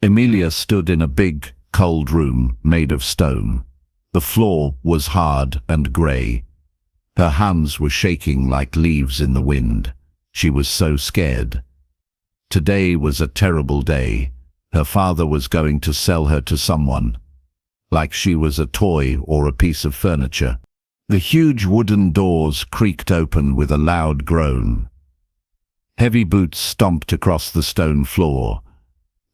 Emilia stood in a big, cold room made of stone. The floor was hard and grey. Her hands were shaking like leaves in the wind. She was so scared. Today was a terrible day. Her father was going to sell her to someone, like she was a toy or a piece of furniture. The huge wooden doors creaked open with a loud groan. Heavy boots stomped across the stone floor.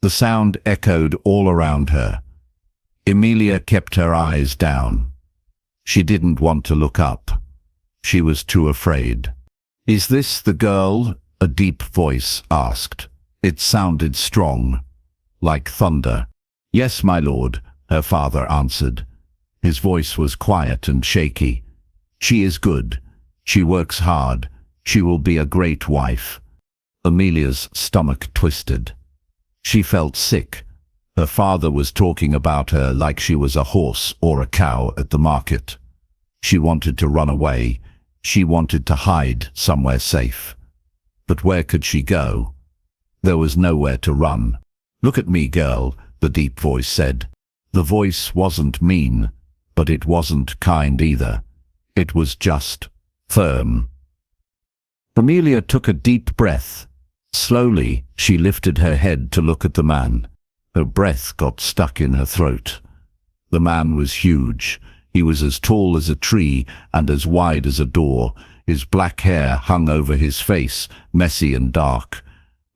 The sound echoed all around her. Emilia kept her eyes down. She didn't want to look up. She was too afraid. "Is this the girl?" a deep voice asked. It sounded strong, like thunder. "Yes, my lord," her father answered. His voice was quiet and shaky. "She is good. She works hard. She will be a great wife." Emilia's stomach twisted. She felt sick. Her father was talking about her like she was a horse or a cow at the market. She wanted to run away. She wanted to hide somewhere safe. But where could she go? There was nowhere to run. "Look at me, girl," the deep voice said. The voice wasn't mean, but it wasn't kind either. It was just firm. Emilia took a deep breath. Slowly, she lifted her head to look at the man. Her breath got stuck in her throat. The man was huge. He was as tall as a tree and as wide as a door. His black hair hung over his face, messy and dark.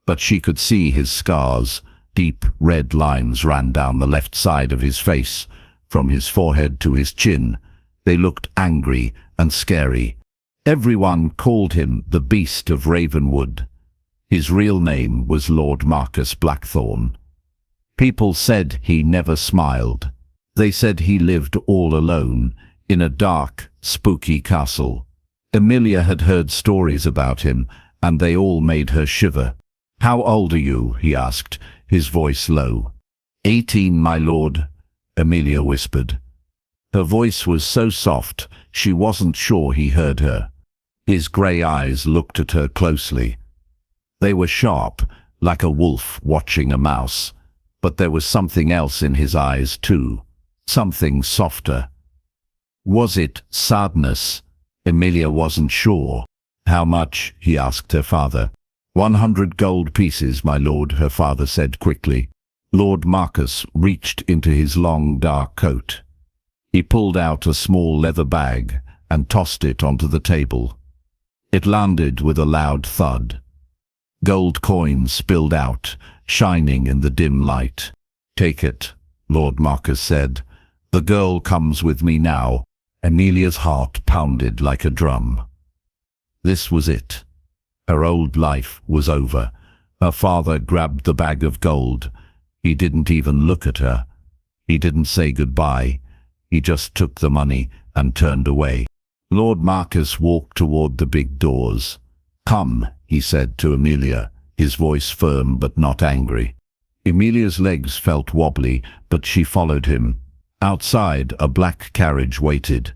But she could see his scars. Deep red lines ran down the left side of his face, from his forehead to his chin. They looked angry and scary. Everyone called him the Beast of Ravenwood. His real name was Lord Marcus Blackthorne. People said he never smiled. They said he lived all alone, in a dark, spooky castle. Emilia had heard stories about him, and they all made her shiver. "How old are you?" he asked, his voice low. 18, my lord," Emilia whispered. Her voice was so soft, she wasn't sure he heard her. His grey eyes looked at her closely. They were sharp, like a wolf watching a mouse. But there was something else in his eyes too, something softer. Was it sadness? Emilia wasn't sure. "How much?" he asked her father. 100 gold pieces, my lord," her father said quickly. Lord Marcus reached into his long dark coat. He pulled out a small leather bag and tossed it onto the table. It landed with a loud thud. Gold coins spilled out, shining in the dim light. "Take it," Lord Marcus said. "The girl comes with me now." Emilia's heart pounded like a drum. This was it. Her old life was over. Her father grabbed the bag of gold. He didn't even look at her. He didn't say goodbye. He just took the money and turned away. Lord Marcus walked toward the big doors. "Come," he said to Emilia, his voice firm but not angry. Emilia's legs felt wobbly, but she followed him. Outside, a black carriage waited.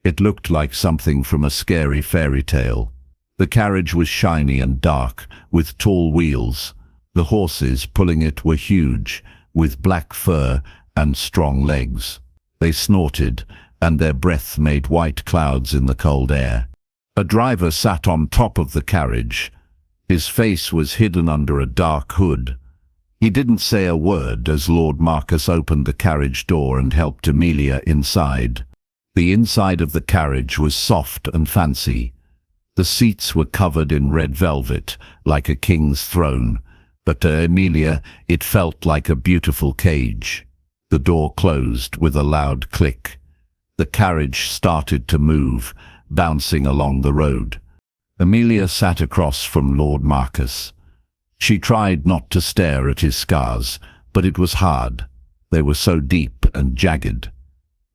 It looked like something from a scary fairy tale. The carriage was shiny and dark, with tall wheels. The horses pulling it were huge, with black fur and strong legs. They snorted, and their breath made white clouds in the cold air. A driver sat on top of the carriage. His face was hidden under a dark hood. He didn't say a word as Lord Marcus opened the carriage door and helped Emilia inside. The inside of the carriage was soft and fancy. The seats were covered in red velvet, like a king's throne, but to Emilia it felt like a beautiful cage. The door closed with a loud click. The carriage started to move, bouncing along the road. Emilia sat across from Lord Marcus. She tried not to stare at his scars, but it was hard. They were so deep and jagged.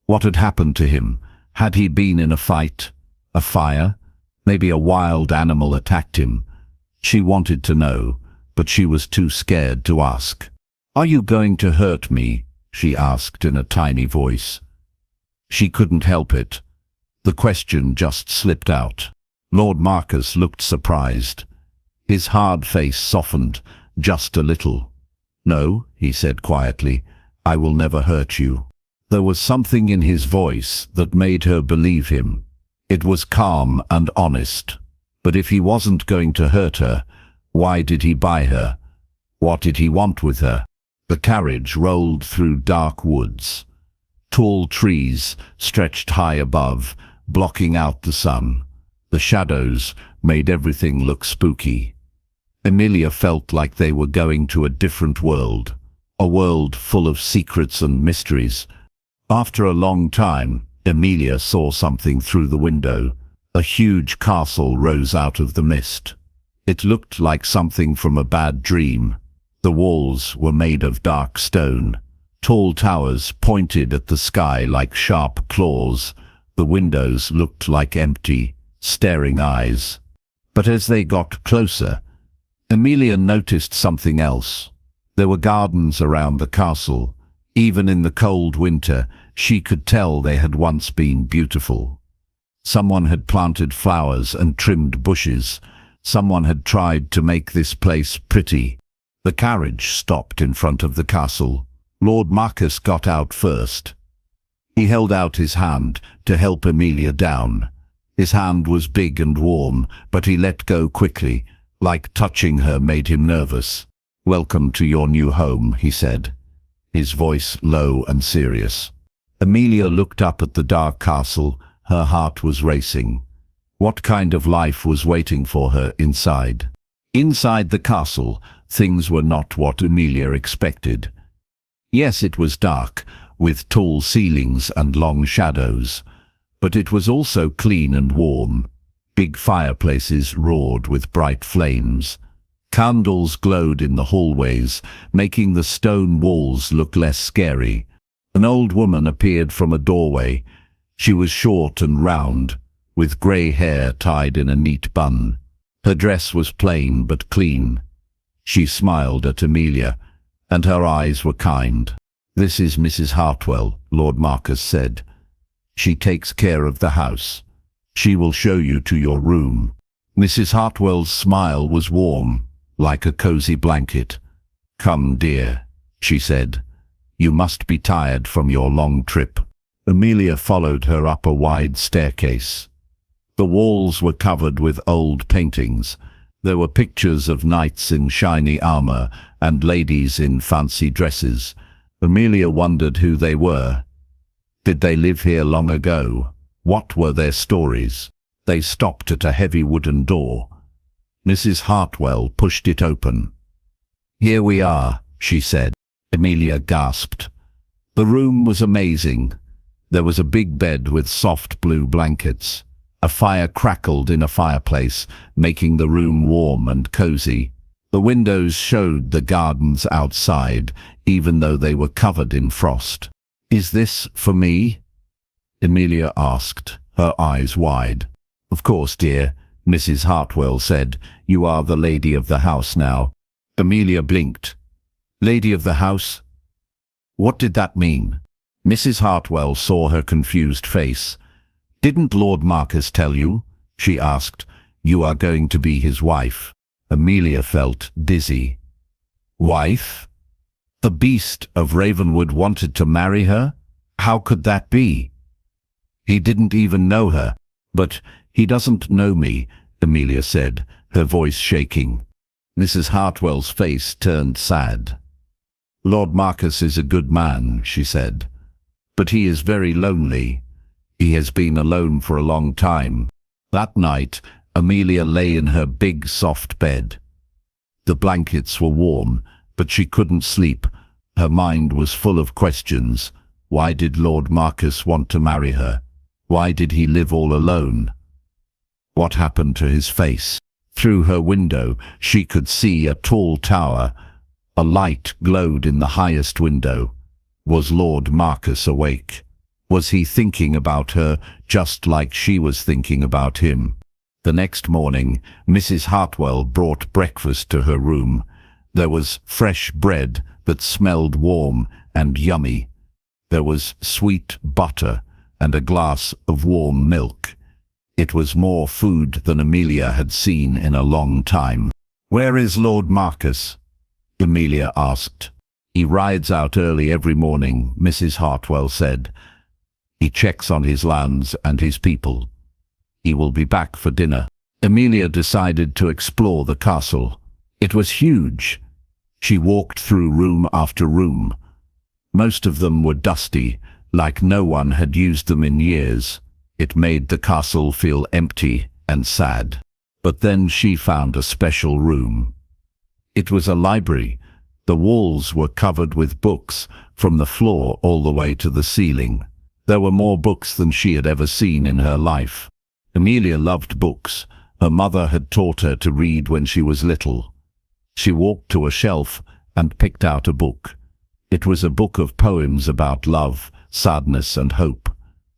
What had happened to him? Had he been in a fight? A fire? Maybe a wild animal attacked him. She wanted to know, but she was too scared to ask. "Are you going to hurt me?" she asked in a tiny voice. She couldn't help it. The question just slipped out. Lord Marcus looked surprised. His hard face softened just a little. "No," he said quietly, "I will never hurt you." There was something in his voice that made her believe him. It was calm and honest. But if he wasn't going to hurt her, why did he buy her? What did he want with her? The carriage rolled through dark woods. Tall trees stretched high above, blocking out the sun. The shadows made everything look spooky. Emilia felt like they were going to a different world, a world full of secrets and mysteries. After a long time, Emilia saw something through the window. A huge castle rose out of the mist. It looked like something from a bad dream. The walls were made of dark stone. Tall towers pointed at the sky like sharp claws. The windows looked like empty, staring eyes. But as they got closer, Emilia noticed something else. There were gardens around the castle. Even in the cold winter, she could tell they had once been beautiful. Someone had planted flowers and trimmed bushes. Someone had tried to make this place pretty. The carriage stopped in front of the castle. Lord Marcus got out first. He held out his hand to help Emilia down. His hand was big and warm, but he let go quickly, like touching her made him nervous. "Welcome to your new home," he said, his voice low and serious. Emilia looked up at the dark castle. Her heart was racing. What kind of life was waiting for her inside? Inside the castle, things were not what Emilia expected. Yes, it was dark, with tall ceilings and long shadows, but it was also clean and warm. Big fireplaces roared with bright flames. Candles glowed in the hallways, making the stone walls look less scary. An old woman appeared from a doorway. She was short and round, with grey hair tied in a neat bun. Her dress was plain but clean. She smiled at Emilia, and her eyes were kind. "This is Mrs. Hartwell," Lord Marcus said. "She takes care of the house. She will show you to your room." Mrs. Hartwell's smile was warm, like a cozy blanket. "Come, dear," she said. "You must be tired from your long trip." Emilia followed her up a wide staircase. The walls were covered with old paintings. There were pictures of knights in shiny armor and ladies in fancy dresses. Emilia wondered who they were. Did they live here long ago? What were their stories? They stopped at a heavy wooden door. Mrs. Hartwell pushed it open. "Here we are," she said. Emilia gasped. The room was amazing. There was a big bed with soft blue blankets. A fire crackled in a fireplace, making the room warm and cozy. The windows showed the gardens outside, even though they were covered in frost. "Is this for me?" Emilia asked, her eyes wide. "Of course, dear," Mrs. Hartwell said. "You are the lady of the house now." Emilia blinked. "Lady of the house? What did that mean?" Mrs. Hartwell saw her confused face. "Didn't Lord Marcus tell you?" she asked. "You are going to be his wife." Emilia felt dizzy. Wife? The beast of Ravenwood wanted to marry her? How could that be? He didn't even know her. "But he doesn't know me," Emilia said, her voice shaking. Mrs. Hartwell's face turned sad. "Lord Marcus is a good man," she said, "but he is very lonely. He has been alone for a long time." That night, Emilia lay in her big, soft bed. The blankets were warm, but she couldn't sleep. Her mind was full of questions. Why did Lord Marcus want to marry her? Why did he live all alone? What happened to his face? Through her window, she could see a tall tower. A light glowed in the highest window. Was Lord Marcus awake? Was he thinking about her just like she was thinking about him? The next morning, Mrs. Hartwell brought breakfast to her room. There was fresh bread that smelled warm and yummy. There was sweet butter and a glass of warm milk. It was more food than Emilia had seen in a long time. "Where is Lord Marcus?" Emilia asked. He rides out early every morning, Mrs. Hartwell said. He checks on his lands and his people. He will be back for dinner. Emilia decided to explore the castle. It was huge. She walked through room after room. Most of them were dusty, like no one had used them in years. It made the castle feel empty and sad. But then she found a special room. It was a library. The walls were covered with books, from the floor all the way to the ceiling. There were more books than she had ever seen in her life. Emilia loved books. Her mother had taught her to read when she was little. She walked to a shelf and picked out a book. It was a book of poems about love, sadness, and hope.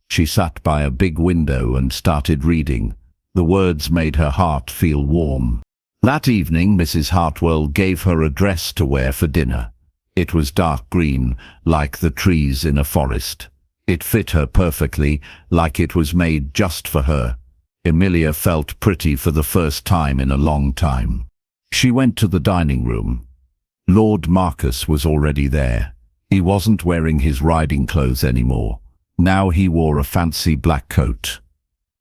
She sat by a big window and started reading. The words made her heart feel warm. That evening, Mrs. Hartwell gave her a dress to wear for dinner. It was dark green, like the trees in a forest. It fit her perfectly, like it was made just for her. Emilia felt pretty for the first time in a long time. She went to the dining room. Lord Marcus was already there. He wasn't wearing his riding clothes anymore. Now he wore a fancy black coat.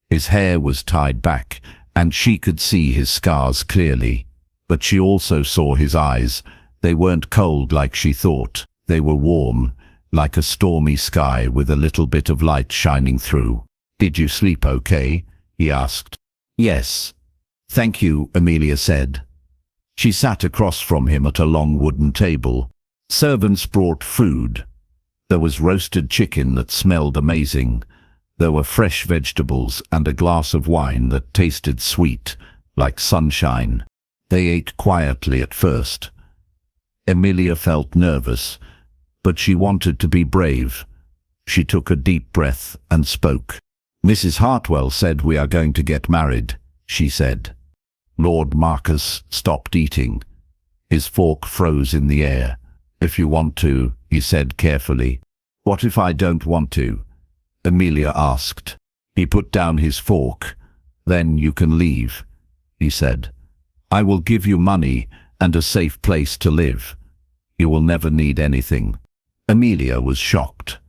His hair was tied back, and she could see his scars clearly. But she also saw his eyes. They weren't cold like she thought. They were warm, like a stormy sky with a little bit of light shining through. "Did you sleep okay?" he asked. "Yes. Thank you," Emilia said. She sat across from him at a long wooden table. Servants brought food. There was roasted chicken that smelled amazing. There were fresh vegetables and a glass of wine that tasted sweet, like sunshine. They ate quietly at first. Emilia felt nervous, but she wanted to be brave. She took a deep breath and spoke. "Mrs. Hartwell said we are going to get married," she said. Lord Marcus stopped eating. His fork froze in the air. "If you want to," he said carefully. "What if I don't want to?" Emilia asked. He put down his fork. "Then you can leave," he said. "I will give you money and a safe place to live. You will never need anything." Emilia was shocked.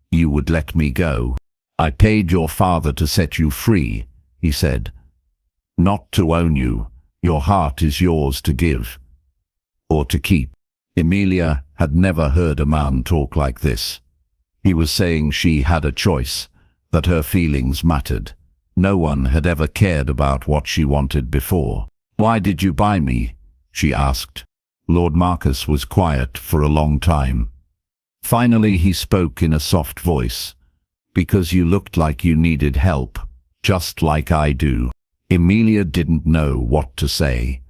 "You would let me go?" "I paid your father to set you free," he said. "Not to own you. Your heart is yours to give. Or to keep." Emilia had never heard a man talk like this. He was saying she had a choice, that her feelings mattered. No one had ever cared about what she wanted before. "Why did you buy me?" she asked. Lord Marcus was quiet for a long time. Finally he spoke in a soft voice. "Because you looked like you needed help, just like I do." Emilia didn't know what to say.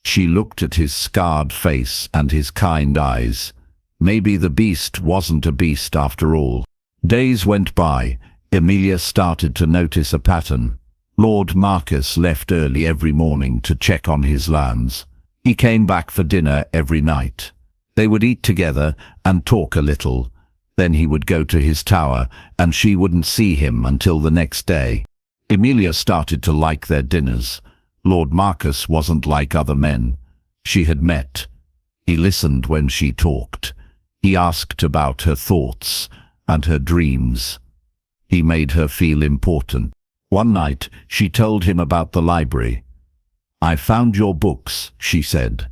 She looked at his scarred face and his kind eyes. Maybe the beast wasn't a beast after all. Days went by. Emilia started to notice a pattern. Lord Marcus left early every morning to check on his lands. He came back for dinner every night. They would eat together and talk a little. Then he would go to his tower, and she wouldn't see him until the next day. Emilia started to like their dinners. Lord Marcus wasn't like other men she had met. He listened when she talked. He asked about her thoughts and her dreams. He made her feel important. One night, she told him about the library. "I found your books," she said.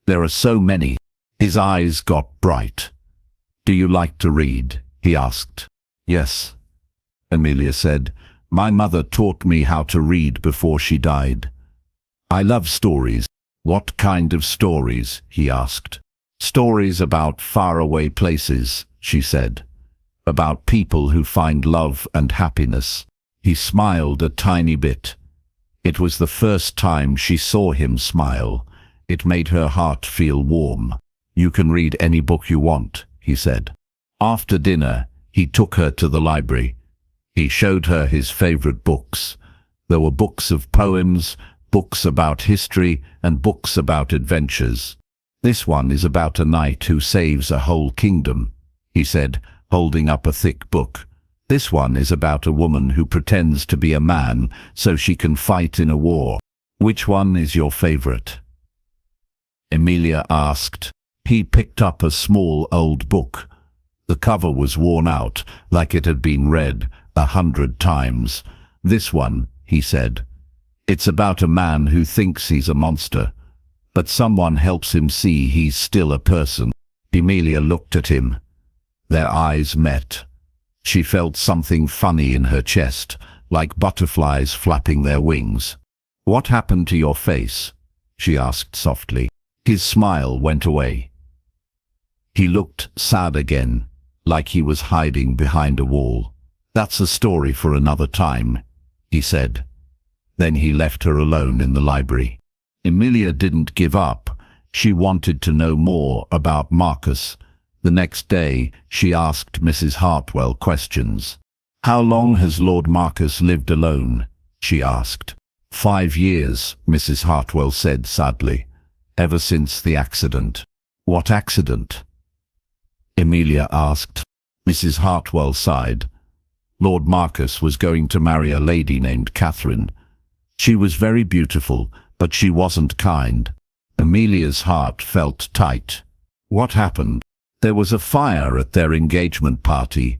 "There are so many." His eyes got bright. "Do you like to read?" he asked. "Yes," Emilia said. "My mother taught me how to read before she died. I love stories." "What kind of stories?" he asked. "Stories about faraway places," she said. "About people who find love and happiness." He smiled a tiny bit. It was the first time she saw him smile. It made her heart feel warm. "You can read any book you want," he said. After dinner, he took her to the library. He showed her his favorite books. There were books of poems, books about history, and books about adventures. "This one is about a knight who saves a whole kingdom," he said, holding up a thick book. "This one is about a woman who pretends to be a man so she can fight in a war. Which one is your favorite?" Emilia asked. He picked up a small old book. The cover was worn out, like it had been read 100 times. "This one," he said. "It's about a man who thinks he's a monster, but someone helps him see he's still a person." Emilia looked at him. Their eyes met. She felt something funny in her chest, like butterflies flapping their wings. "What happened to your face?" she asked softly. His smile went away. He looked sad again, like he was hiding behind a wall. "That's a story for another time," he said. Then he left her alone in the library. Emilia didn't give up. She wanted to know more about Marcus. The next day, she asked Mrs. Hartwell questions. "How long has Lord Marcus lived alone?" she asked. 5 years, Mrs. Hartwell said sadly. "Ever since the accident." "What accident?" Emilia asked. Mrs. Hartwell sighed. "Lord Marcus was going to marry a lady named Catherine. She was very beautiful, but she wasn't kind." Emilia's heart felt tight. "What happened?" "There was a fire at their engagement party,"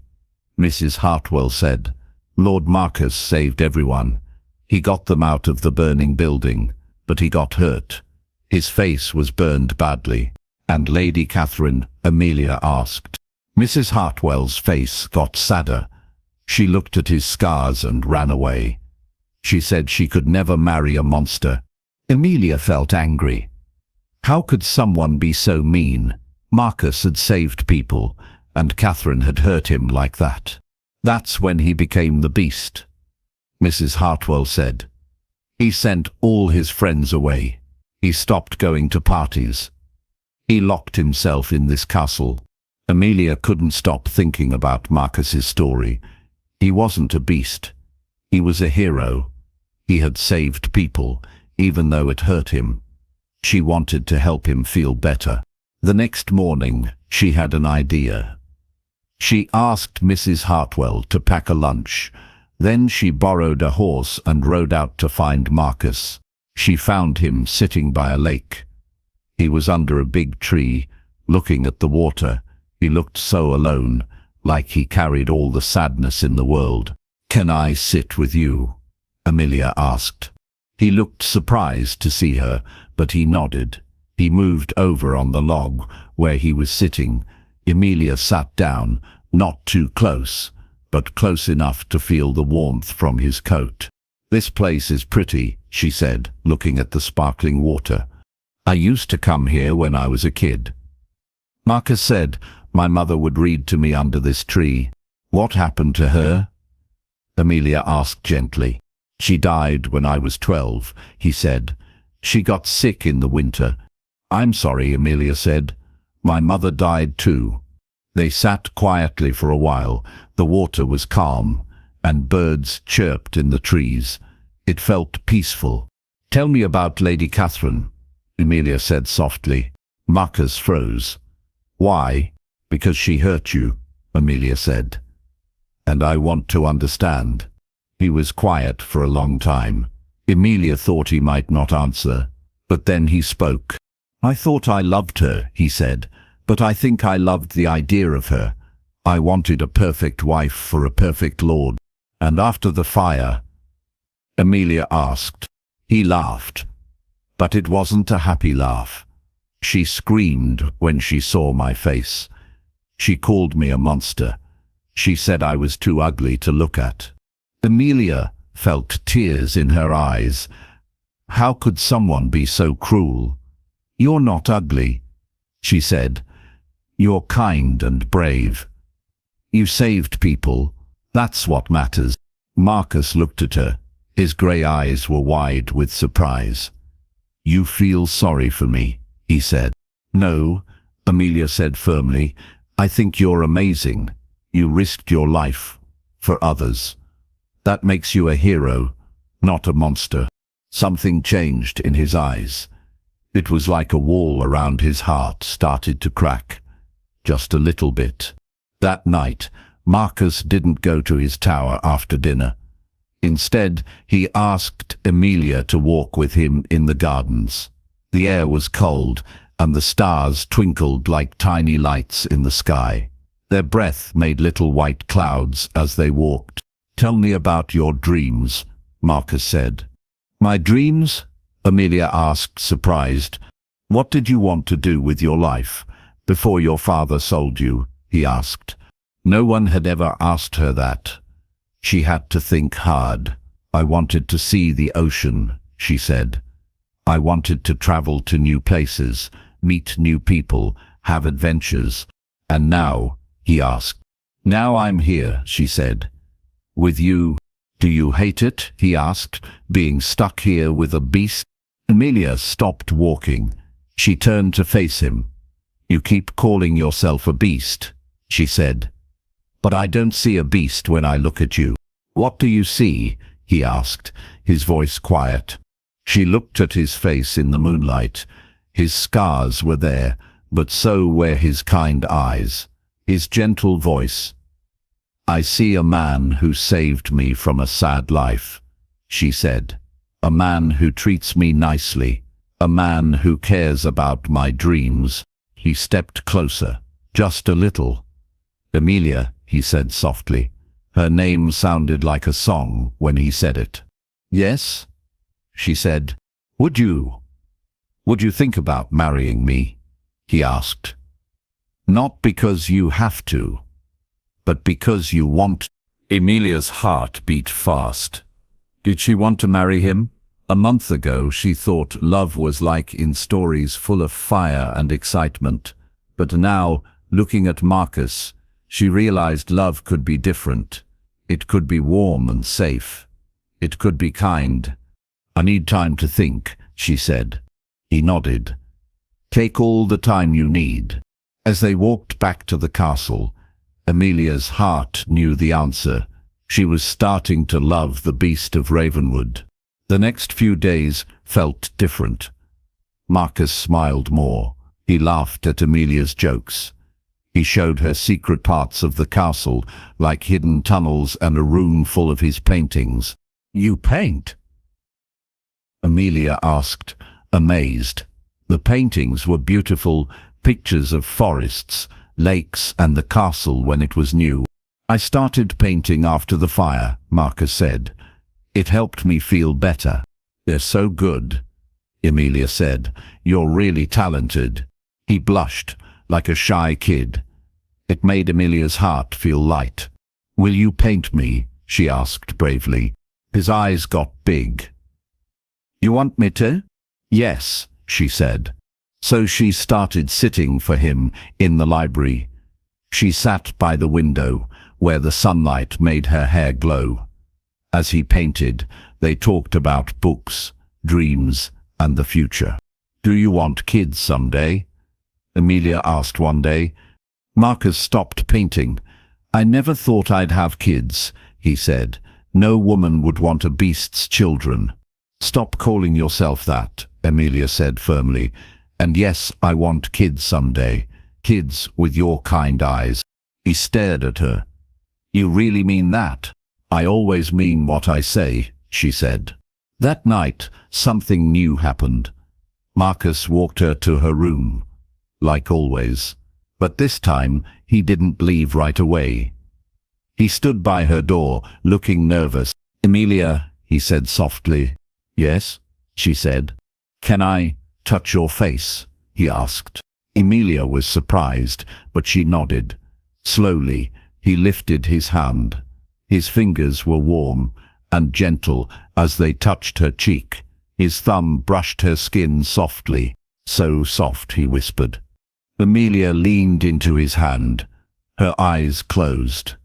Mrs. Hartwell said. "Lord Marcus saved everyone. He got them out of the burning building, but he got hurt. His face was burned badly." "And Lady Catherine?" Emilia asked. Mrs. Hartwell's face got sadder. She looked at his scars and ran away. She said she could never marry a monster. Emilia felt angry. How could someone be so mean? Marcus had saved people, and Catherine had hurt him like that. "That's when he became the beast," Mrs. Hartwell said. "He sent all his friends away. He stopped going to parties. He locked himself in this castle." Emilia couldn't stop thinking about Marcus's story. He wasn't a beast. He was a hero. He had saved people, even though it hurt him. She wanted to help him feel better. The next morning, she had an idea. She asked Mrs. Hartwell to pack a lunch. Then she borrowed a horse and rode out to find Marcus. She found him sitting by a lake. He was under a big tree, looking at the water. He looked so alone, like he carried all the sadness in the world. "Can I sit with you?" Emilia asked. He looked surprised to see her, but he nodded. He moved over on the log where he was sitting. Emilia sat down, not too close, but close enough to feel the warmth from his coat. "This place is pretty," she said, looking at the sparkling water. "I used to come here when I was a kid." Marcus said, "My mother would read to me under this tree." "What happened to her?" Emilia asked gently. "She died when I was 12, he said. "She got sick in the winter." "I'm sorry," Emilia said. "My mother died too." They sat quietly for a while. The water was calm, and birds chirped in the trees. It felt peaceful. "Tell me about Lady Catherine," Emilia said softly. Marcus froze. "Why?" "Because she hurt you," Emilia said. "And I want to understand." He was quiet for a long time. Emilia thought he might not answer, but then he spoke. "I thought I loved her," he said, "but I think I loved the idea of her. I wanted a perfect wife for a perfect lord." "And after the fire?" Emilia asked. He laughed, but it wasn't a happy laugh. "She screamed when she saw my face. She called me a monster. She said I was too ugly to look at." Emilia felt tears in her eyes. How could someone be so cruel? "You're not ugly," she said. "You're kind and brave. You saved people. That's what matters." Marcus looked at her. His grey eyes were wide with surprise. "You feel sorry for me," he said. "No," Emilia said firmly. "I think you're amazing. You risked your life for others. That makes you a hero, not a monster." Something changed in his eyes. It was like a wall around his heart started to crack, just a little bit. That night, Marcus didn't go to his tower after dinner. Instead, he asked Emilia to walk with him in the gardens. The air was cold, and the stars twinkled like tiny lights in the sky. Their breath made little white clouds as they walked. "Tell me about your dreams," Marcus said. "My dreams?" Amelia asked, surprised. "What did you want to do with your life before your father sold you?" he asked. No one had ever asked her that. She had to think hard. "I wanted to see the ocean," she said. "I wanted to travel to new places, meet new people, have adventures. And now," he asked. "Now I'm here," she said. "With you. Do you hate it?" he asked, "being stuck here with a beast?" Amelia stopped walking. She turned to face him. "You keep calling yourself a beast," she said. "But I don't see a beast when I look at you." "What do you see?" he asked, his voice quiet. She looked at his face in the moonlight. His scars were there, but so were his kind eyes, his gentle voice. "I see a man who saved me from a sad life," she said. "A man who treats me nicely. A man who cares about my dreams." He stepped closer, just a little. "Amelia," he said softly. Her name sounded like a song when he said it. "Yes?" she said. Would you think about marrying me?" he asked. "Not because you have to, but because you want." Amelia's heart beat fast. Did she want to marry him? A month ago she thought love was like in stories full of fire and excitement. But now, looking at Marcus, she realized love could be different. It could be warm and safe. It could be kind. "I need time to think," she said. He nodded. "Take all the time you need." As they walked back to the castle, Amelia's heart knew the answer. She was starting to love the beast of Ravenwood. The next few days felt different. Marcus smiled more. He laughed at Amelia's jokes. He showed her secret parts of the castle, like hidden tunnels and a room full of his paintings. "You paint?" Amelia asked, amazed. The paintings were beautiful, pictures of forests, lakes, and the castle when it was new. "I started painting after the fire," Marcus said. "It helped me feel better." "They're so good," Amelia said. "You're really talented." He blushed, like a shy kid. It made Amelia's heart feel light. "Will you paint me?" she asked bravely. His eyes got big. "You want me to?" "Yes," she said. So she started sitting for him in the library. She sat by the window, where the sunlight made her hair glow. As he painted, they talked about books, dreams, and the future. "Do you want kids someday?" Amelia asked one day. Marcus stopped painting. "I never thought I'd have kids," he said. "No woman would want a beast's children." "Stop calling yourself that," Amelia said firmly. "And yes, I want kids someday. Kids with your kind eyes." He stared at her. "You really mean that?" "I always mean what I say," she said. That night, something new happened. Marcus walked her to her room, like always. But this time, he didn't leave right away. He stood by her door, looking nervous. "Amelia," he said softly. "Yes?" she said. "Can I touch your face?" he asked. Amelia was surprised, but she nodded. Slowly, he lifted his hand. His fingers were warm and gentle as they touched her cheek. His thumb brushed her skin softly. "So soft," he whispered. Amelia leaned into his hand. Her eyes closed.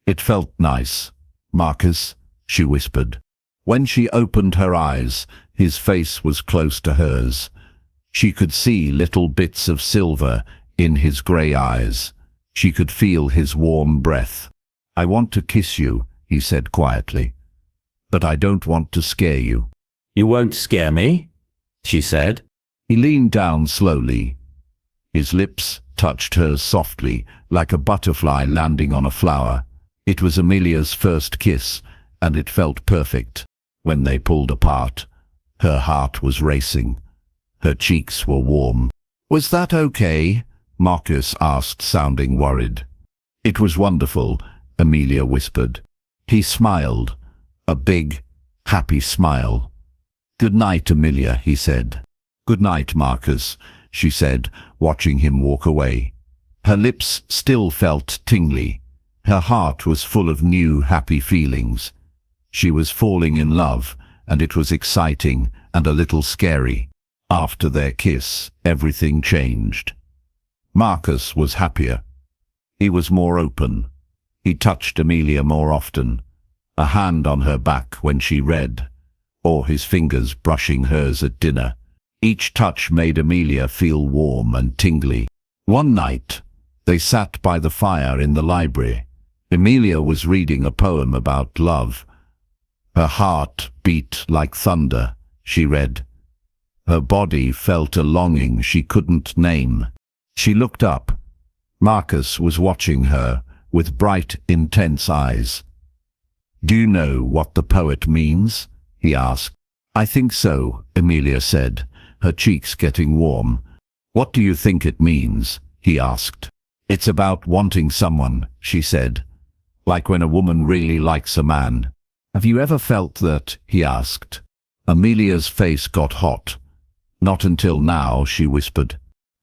"It felt nice, Marcus," she whispered. When she opened her eyes, his face was close to hers. She could see little bits of silver in his grey eyes. She could feel his warm breath. "I want to kiss you," he said quietly. "But I don't want to scare you." "You won't scare me," she said. He leaned down slowly. His lips touched hers softly, like a butterfly landing on a flower. It was Amelia's first kiss, and it felt perfect. When they pulled apart, her heart was racing. Her cheeks were warm. Was that okay? Marcus asked, sounding worried. It was wonderful, Amelia whispered. He smiled, a big, happy smile. Good night, Amelia, he said. Good night, Marcus, she said, watching him walk away. Her lips still felt tingly. Her heart was full of new, happy feelings. She was falling in love, and it was exciting and a little scary. After their kiss, everything changed. Marcus was happier. He was more open. He touched Amelia more often, a hand on her back when she read, or his fingers brushing hers at dinner. Each touch made Amelia feel warm and tingly. One night, they sat by the fire in the library. Amelia was reading a poem about love. Her heart beat like thunder, she read. Her body felt a longing she couldn't name. She looked up. Marcus was watching her with bright, intense eyes. Do you know what the poet means? He asked. I think so, Amelia said, her cheeks getting warm. What do you think it means? He asked. It's about wanting someone, she said. Like when a woman really likes a man. Have you ever felt that? He asked. Amelia's face got hot. Not until now, she whispered.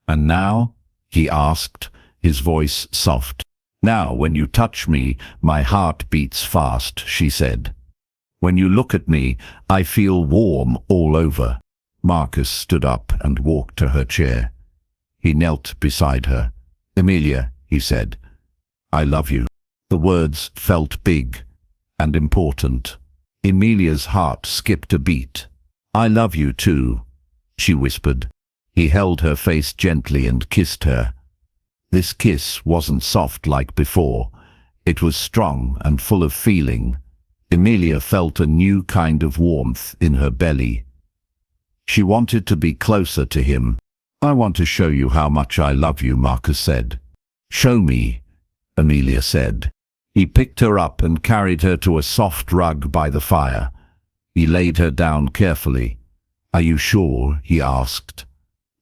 And now? He asked, his voice soft. Now, when you touch me, my heart beats fast, she said. When you look at me, I feel warm all over. Marcus stood up and walked to her chair. He knelt beside her. Amelia, he said, I love you. The words felt big and important. Amelia's heart skipped a beat. I love you too, she whispered. He held her face gently and kissed her. This kiss wasn't soft like before. It was strong and full of feeling. Amelia felt a new kind of warmth in her belly. She wanted to be closer to him. I want to show you how much I love you, Marcus said. Show me, Amelia said. He picked her up and carried her to a soft rug by the fire. He laid her down carefully. Are you sure? He asked.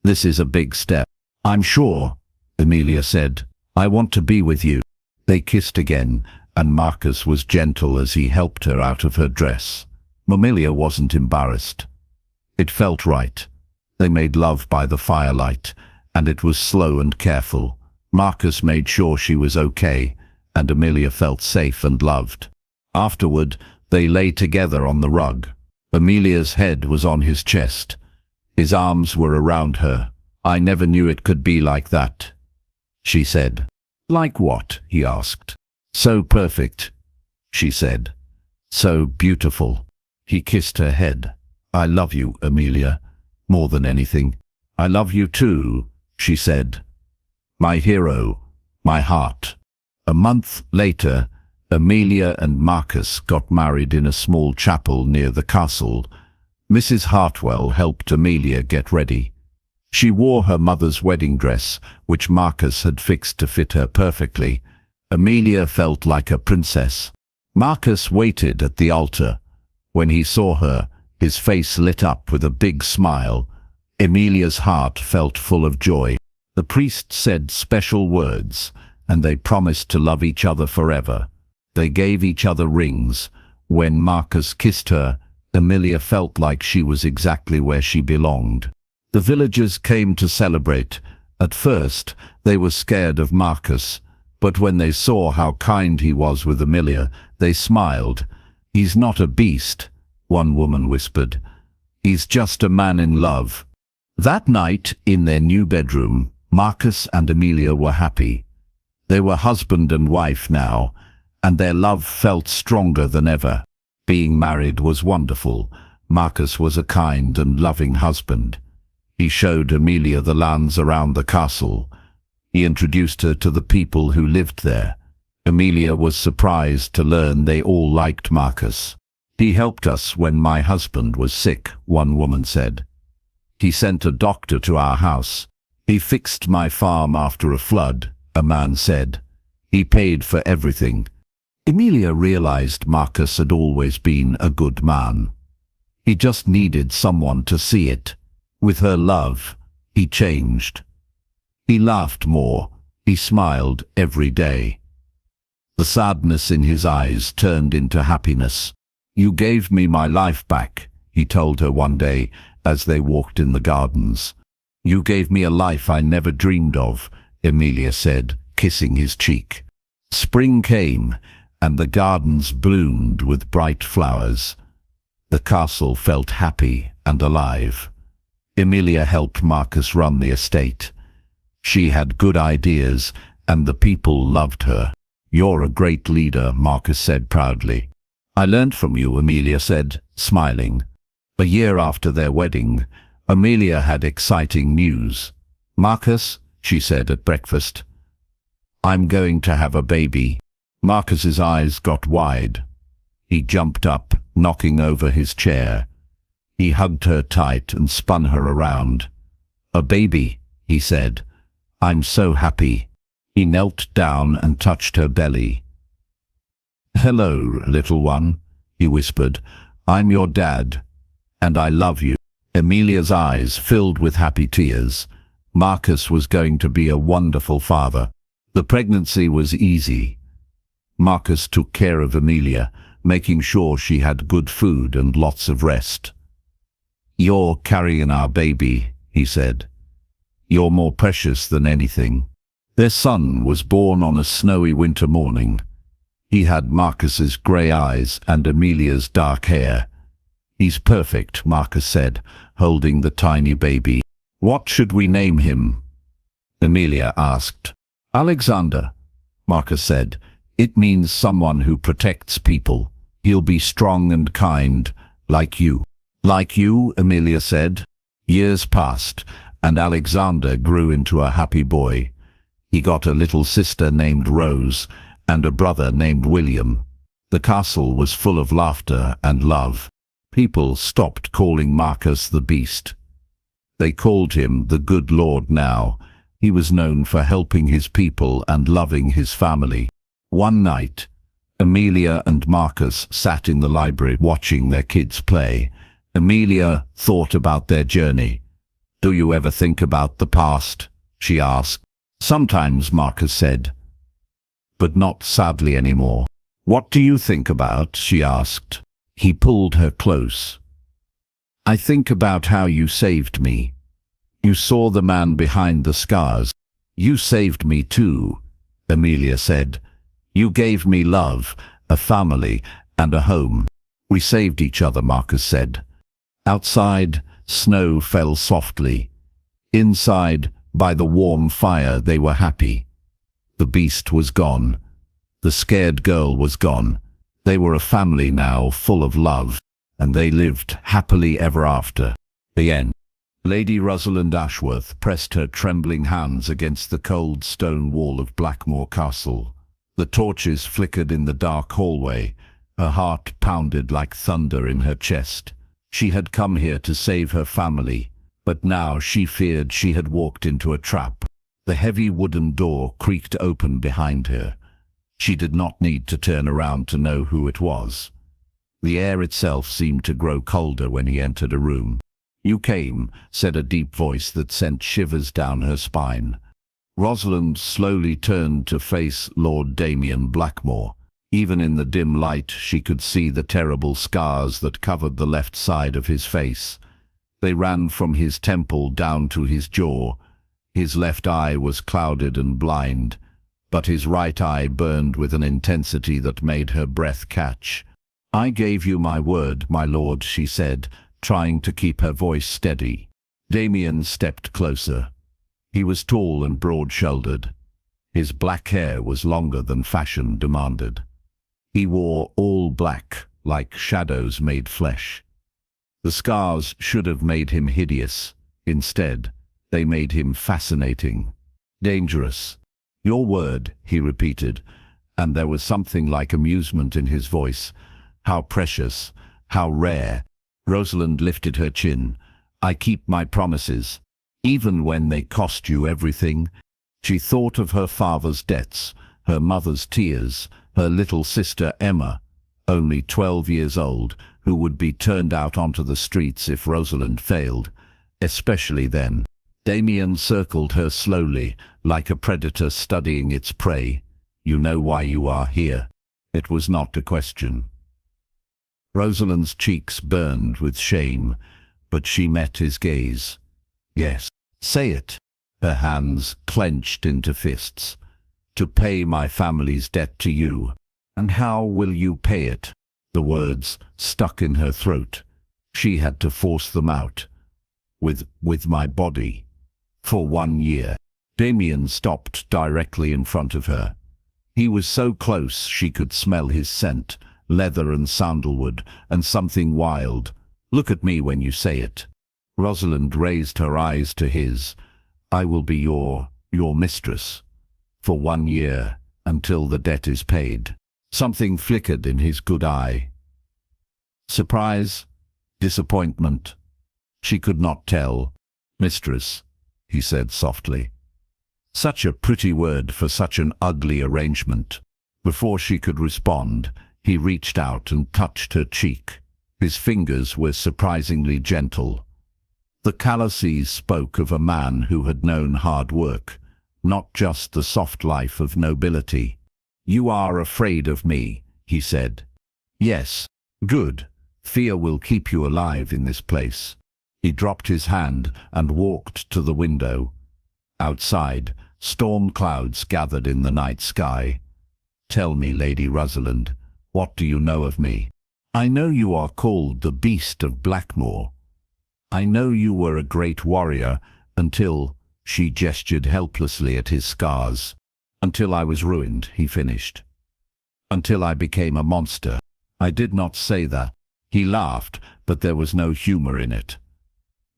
This is a big step. I'm sure, Amelia said. I want to be with you. They kissed again, and Marcus was gentle as he helped her out of her dress. Amelia wasn't embarrassed. It felt right. They made love by the firelight, and it was slow and careful. Marcus made sure she was okay, and Amelia felt safe and loved. Afterward, they lay together on the rug. Amelia's head was on his chest. His arms were around her. I never knew it could be like that, she said. Like what? He asked. So perfect, she said. So beautiful. He kissed her head. I love you, Amelia, more than anything. I love you too, she said. My hero, my heart. A month later, Amelia and Marcus got married in a small chapel near the castle. Mrs. Hartwell helped Amelia get ready. She wore her mother's wedding dress, which Marcus had fixed to fit her perfectly. Amelia felt like a princess. Marcus waited at the altar. When he saw her, his face lit up with a big smile. Amelia's heart felt full of joy. The priest said special words, and they promised to love each other forever. They gave each other rings. When Marcus kissed her, Amelia felt like she was exactly where she belonged. The villagers came to celebrate. At first, they were scared of Marcus, but when they saw how kind he was with Amelia, they smiled. He's not a beast, one woman whispered. He's just a man in love. That night, in their new bedroom, Marcus and Amelia were happy. They were husband and wife now, and their love felt stronger than ever. Being married was wonderful. Marcus was a kind and loving husband. He showed Amelia the lands around the castle. He introduced her to the people who lived there. Amelia was surprised to learn they all liked Marcus. He helped us when my husband was sick, one woman said. He sent a doctor to our house. He fixed my farm after a flood, a man said. He paid for everything. Amelia realized Marcus had always been a good man. He just needed someone to see it. With her love, he changed. He laughed more. He smiled every day. The sadness in his eyes turned into happiness. "You gave me my life back," he told her one day as they walked in the gardens. "You gave me a life I never dreamed of," Emilia said, kissing his cheek. Spring came, and the gardens bloomed with bright flowers. The castle felt happy and alive. Emilia helped Marcus run the estate. She had good ideas, and the people loved her. "You're a great leader," Marcus said proudly. "I learned from you," Emilia said, smiling. A year after their wedding, Emilia had exciting news. "Marcus," she said at breakfast, "I'm going to have a baby." Marcus's eyes got wide. He jumped up, knocking over his chair. He hugged her tight and spun her around. "A baby," he said. "I'm so happy." He knelt down and touched her belly. "Hello, little one," he whispered. "I'm your dad, and I love you." Emilia's eyes filled with happy tears. Marcus was going to be a wonderful father. The pregnancy was easy. Marcus took care of Emilia, making sure she had good food and lots of rest. "You're carrying our baby," he said. "You're more precious than anything." Their son was born on a snowy winter morning. He had Marcus's grey eyes and Emilia's dark hair. "He's perfect," Marcus said, holding the tiny baby. "What should we name him?" Emilia asked. "Alexander," Marcus said. "It means someone who protects people. He'll be strong and kind, like you." "Like you," Emilia said. Years passed, and Alexander grew into a happy boy. He got a little sister named Rose and a brother named William. The castle was full of laughter and love. People stopped calling Marcus the Beast. They called him the Good Lord now. He was known for helping his people and loving his family. One night, Emilia and Marcus sat in the library watching their kids play. Emilia thought about their journey. "Do you ever think about the past?" she asked. "Sometimes," Marcus said, "but not sadly anymore." "What do you think about?" she asked. He pulled her close. "I think about how you saved me. You saw the man behind the scars. You saved me too," Emilia said. "You gave me love, a family, and a home." "We saved each other," Marcus said. Outside, snow fell softly. Inside, by the warm fire, they were happy. The beast was gone. The scared girl was gone. They were a family now, full of love, and they lived happily ever after. The end. Lady Rosalind Ashworth pressed her trembling hands against the cold stone wall of Blackmore Castle. The torches flickered in the dark hallway. Her heart pounded like thunder in her chest. She had come here to save her family, but now she feared she had walked into a trap. The heavy wooden door creaked open behind her. She did not need to turn around to know who it was. The air itself seemed to grow colder when he entered a room. "You came," said a deep voice that sent shivers down her spine. Rosalind slowly turned to face Lord Damien Blackmore. Even in the dim light, she could see the terrible scars that covered the left side of his face. They ran from his temple down to his jaw. His left eye was clouded and blind, but his right eye burned with an intensity that made her breath catch. "I gave you my word, my lord," she said, trying to keep her voice steady. Damien stepped closer. He was tall and broad-shouldered. His black hair was longer than fashion demanded. He wore all black, like shadows made flesh. The scars should have made him hideous. Instead, they made him fascinating. "Dangerous." "Your word," he repeated, and there was something like amusement in his voice. "How precious, how rare." Rosalind lifted her chin. "I keep my promises, even when they cost you everything." She thought of her father's debts, her mother's tears, her little sister Emma, only 12 years old, who would be turned out onto the streets if Rosalind failed, especially then. Damien circled her slowly, like a predator studying its prey. You know why you are here. It was not a question. Rosalind's cheeks burned with shame, but she met his gaze. Yes, say it. Her hands clenched into fists. To pay my family's debt to you. And how will you pay it? The words stuck in her throat. She had to force them out. With my body. For 1 year. Damien stopped directly in front of her. He was so close she could smell his scent, leather and sandalwood, and something wild. Look at me when you say it. Rosalind raised her eyes to his. I will be your mistress. For 1 year, until the debt is paid. Something flickered in his good eye. Surprise? Disappointment? She could not tell. Mistress, he said softly. Such a pretty word for such an ugly arrangement. Before she could respond, he reached out and touched her cheek. His fingers were surprisingly gentle. The callouses spoke of a man who had known hard work, not just the soft life of nobility. You are afraid of me, he said. Yes. Good. Fear will keep you alive in this place. He dropped his hand and walked to the window. Outside, storm clouds gathered in the night sky. Tell me, Lady Rosalind, what do you know of me? I know you are called the Beast of Blackmoor. I know you were a great warrior until, she gestured helplessly at his scars. Until I was ruined, he finished. Until I became a monster. I did not say that. He laughed, but there was no humor in it.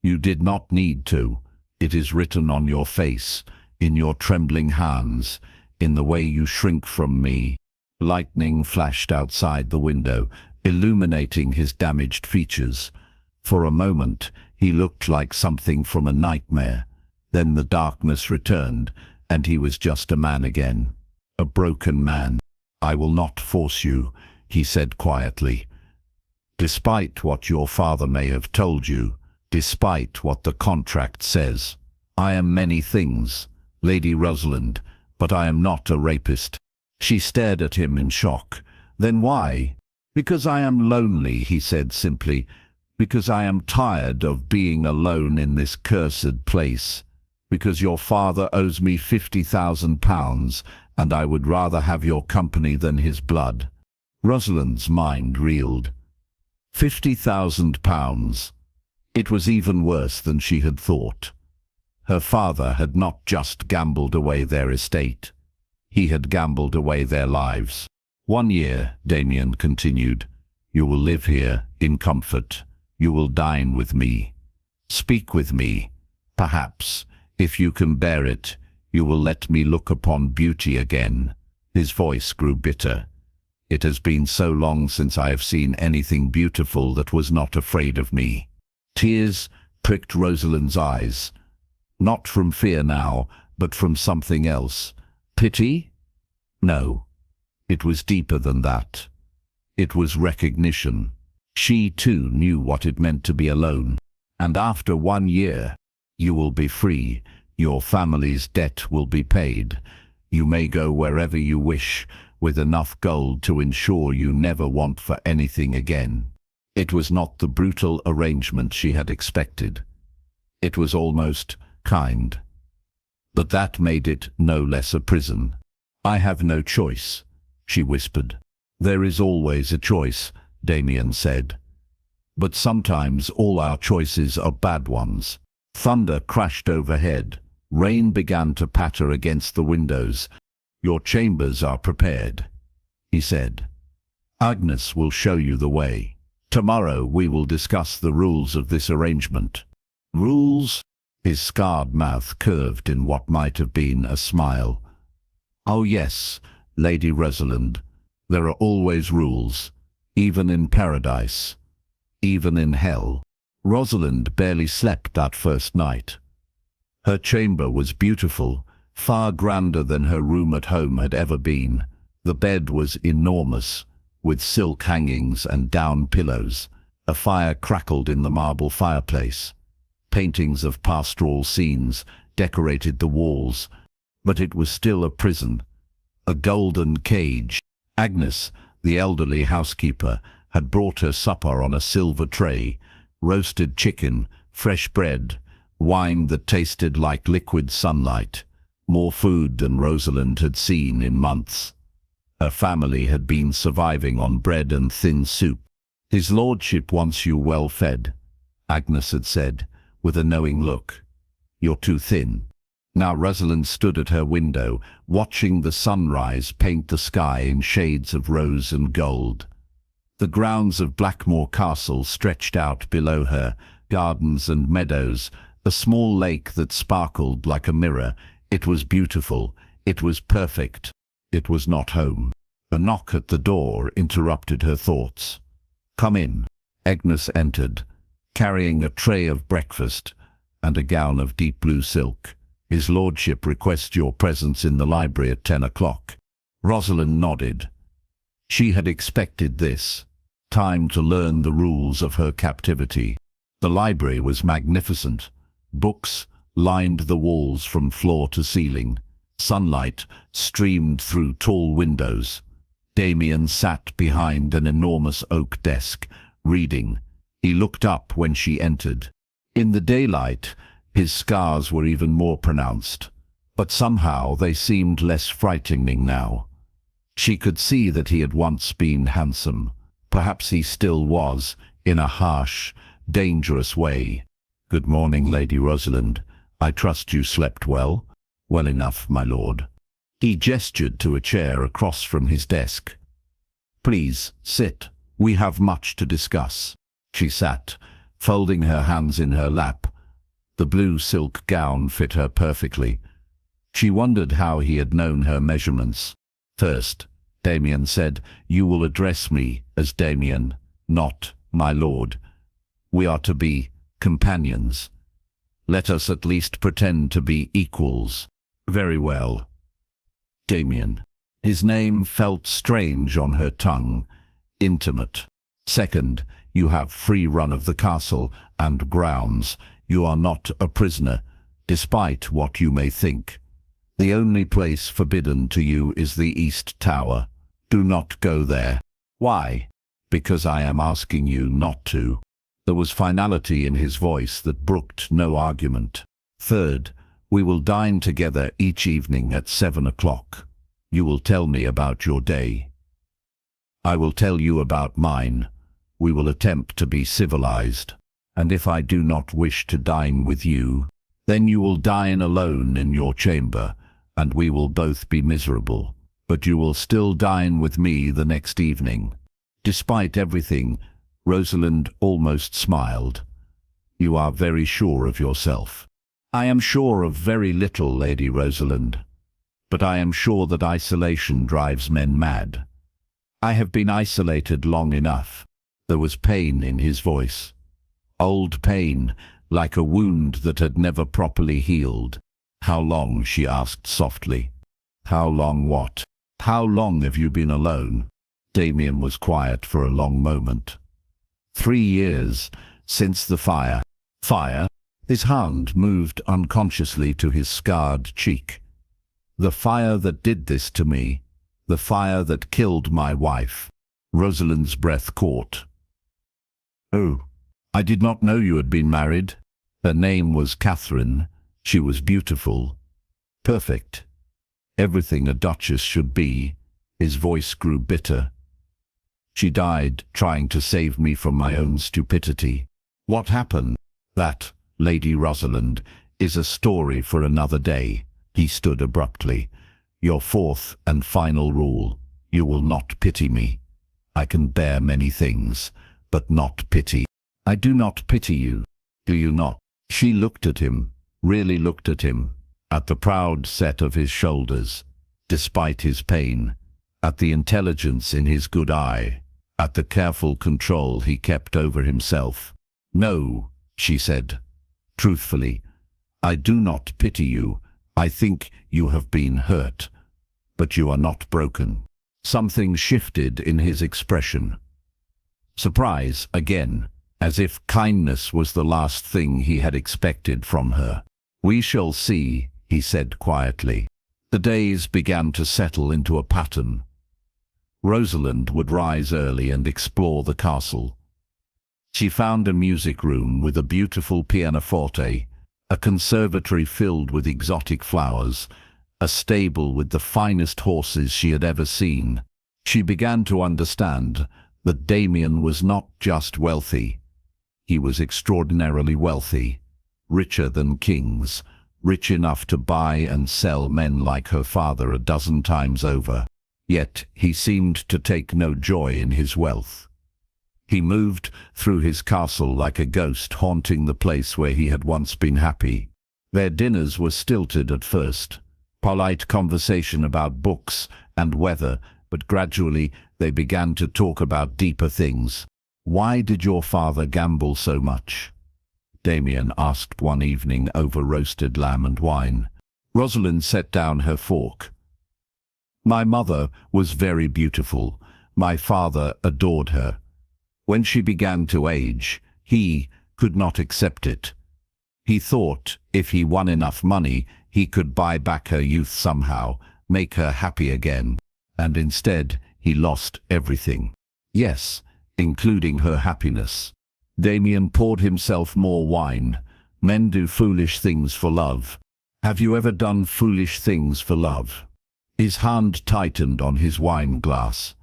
You did not need to. It is written on your face, in your trembling hands, in the way you shrink from me. Lightning flashed outside the window, illuminating his damaged features. For a moment, he looked like something from a nightmare. Then the darkness returned, and he was just a man again. A broken man. I will not force you, he said quietly. Despite what your father may have told you, despite what the contract says. I am many things, Lady Rosalind, but I am not a rapist. She stared at him in shock. Then why? Because I am lonely, he said simply. Because I am tired of being alone in this cursed place. Because your father owes me £50,000, and I would rather have your company than his blood. Rosalind's mind reeled. £50,000. It was even worse than she had thought. Her father had not just gambled away their estate. He had gambled away their lives. 1 year, Damien continued. You will live here, in comfort. You will dine with me. Speak with me. Perhaps, if you can bear it, you will let me look upon beauty again. His voice grew bitter. It has been so long since I have seen anything beautiful that was not afraid of me. Tears pricked Rosalind's eyes. Not from fear now, but from something else. Pity? No. It was deeper than that. It was recognition. She too knew what it meant to be alone. And after 1 year, you will be free. Your family's debt will be paid. You may go wherever you wish, with enough gold to ensure you never want for anything again. It was not the brutal arrangement she had expected. It was almost kind. But that made it no less a prison. I have no choice, she whispered. There is always a choice, Damien said. But sometimes all our choices are bad ones. Thunder crashed overhead. Rain began to patter against the windows. Your chambers are prepared, he said. Agnes will show you the way. Tomorrow we will discuss the rules of this arrangement. Rules? His scarred mouth curved in what might have been a smile. Oh yes, Lady Rosalind, there are always rules, even in paradise, even in hell. Rosalind barely slept that first night. Her chamber was beautiful, far grander than her room at home had ever been. The bed was enormous, with silk hangings and down pillows. A fire crackled in the marble fireplace. Paintings of pastoral scenes decorated the walls, but it was still a prison, a golden cage. Agnes, the elderly housekeeper, had brought her supper on a silver tray: roasted chicken, fresh bread, wine that tasted like liquid sunlight, more food than Rosalind had seen in months. Her family had been surviving on bread and thin soup. "His lordship wants you well fed," Agnes had said, with a knowing look. "You're too thin." Now Rosalind stood at her window, watching the sunrise paint the sky in shades of rose and gold. The grounds of Blackmore Castle stretched out below her, gardens and meadows, a small lake that sparkled like a mirror. It was beautiful. It was perfect. It was not home. A knock at the door interrupted her thoughts. "Come in." Agnes entered, carrying a tray of breakfast and a gown of deep blue silk. "His lordship requests your presence in the library at 10 o'clock. Rosalind nodded. She had expected this. Time to learn the rules of her captivity. The library was magnificent. Books lined the walls from floor to ceiling. Sunlight streamed through tall windows. Damien sat behind an enormous oak desk, reading. He looked up when she entered. In the daylight, his scars were even more pronounced, but somehow they seemed less frightening now. She could see that he had once been handsome. Perhaps he still was, in a harsh, dangerous way. "Good morning, Lady Rosalind. I trust you slept well?" "Well enough, my lord." He gestured to a chair across from his desk. "Please, sit. We have much to discuss." She sat, folding her hands in her lap. The blue silk gown fit her perfectly. She wondered how he had known her measurements. "First," Damien said, "you will address me as Damien, not my lord. We are to be companions. Let us at least pretend to be equals." "Very well." Damien. His name felt strange on her tongue. Intimate. "Second, you have free run of the castle and grounds. You are not a prisoner, despite what you may think. The only place forbidden to you is the East Tower. Do not go there." "Why?" "Because I am asking you not to." There was finality in his voice that brooked no argument. "Third, we will dine together each evening at 7 o'clock. You will tell me about your day. I will tell you about mine. We will attempt to be civilized. And if I do not wish to dine with you, then you will dine alone in your chamber, and we will both be miserable. But you will still dine with me the next evening." Despite everything, Rosalind almost smiled. "You are very sure of yourself." "I am sure of very little, Lady Rosalind. But I am sure that isolation drives men mad. I have been isolated long enough." There was pain in his voice. Old pain, like a wound that had never properly healed. "How long?" she asked softly. "How long what?" "How long have you been alone?" Damien was quiet for a long moment. 3 years, since the fire." "Fire?" His hand moved unconsciously to his scarred cheek. "The fire that did this to me. The fire that killed my wife." Rosalind's breath caught. "Oh, I did not know you had been married." Her name was Catherine. She was beautiful. Perfect. Everything a duchess should be. His voice grew bitter. "She died trying to save me from my own stupidity." "What happened?" "That, Lady Rosalind, is a story for another day." He stood abruptly. "Your fourth and final rule. You will not pity me. I can bear many things, but not pity." "I do not pity you." "Do you not?" She looked at him, really looked at him, at the proud set of his shoulders, despite his pain, at the intelligence in his good eye, at the careful control he kept over himself. "No," she said, truthfully, "I do not pity you. I think you have been hurt, but you are not broken." Something shifted in his expression. Surprise again. as if kindness was the last thing he had expected from her. "We shall see," he said quietly. The days began to settle into a pattern. Rosalind would rise early and explore the castle. She found a music room with a beautiful pianoforte, a conservatory filled with exotic flowers, a stable with the finest horses she had ever seen. She began to understand that Damien was not just wealthy. He was extraordinarily wealthy, richer than kings, rich enough to buy and sell men like her father a dozen times over. Yet he seemed to take no joy in his wealth. He moved through his castle like a ghost, haunting the place where he had once been happy. Their dinners were stilted at first, polite conversation about books and weather, but gradually they began to talk about deeper things. "Why did your father gamble so much?" Damien asked one evening over roasted lamb and wine. Rosalind set down her fork. "My mother was very beautiful. My father adored her. When she began to age, he could not accept it. He thought if he won enough money, he could buy back her youth somehow, make her happy again. And instead, he lost everything. Yes, including her happiness." Damien poured himself more wine. "Men do foolish things for love. Have you ever done foolish things for love?" His hand tightened on his wine glass.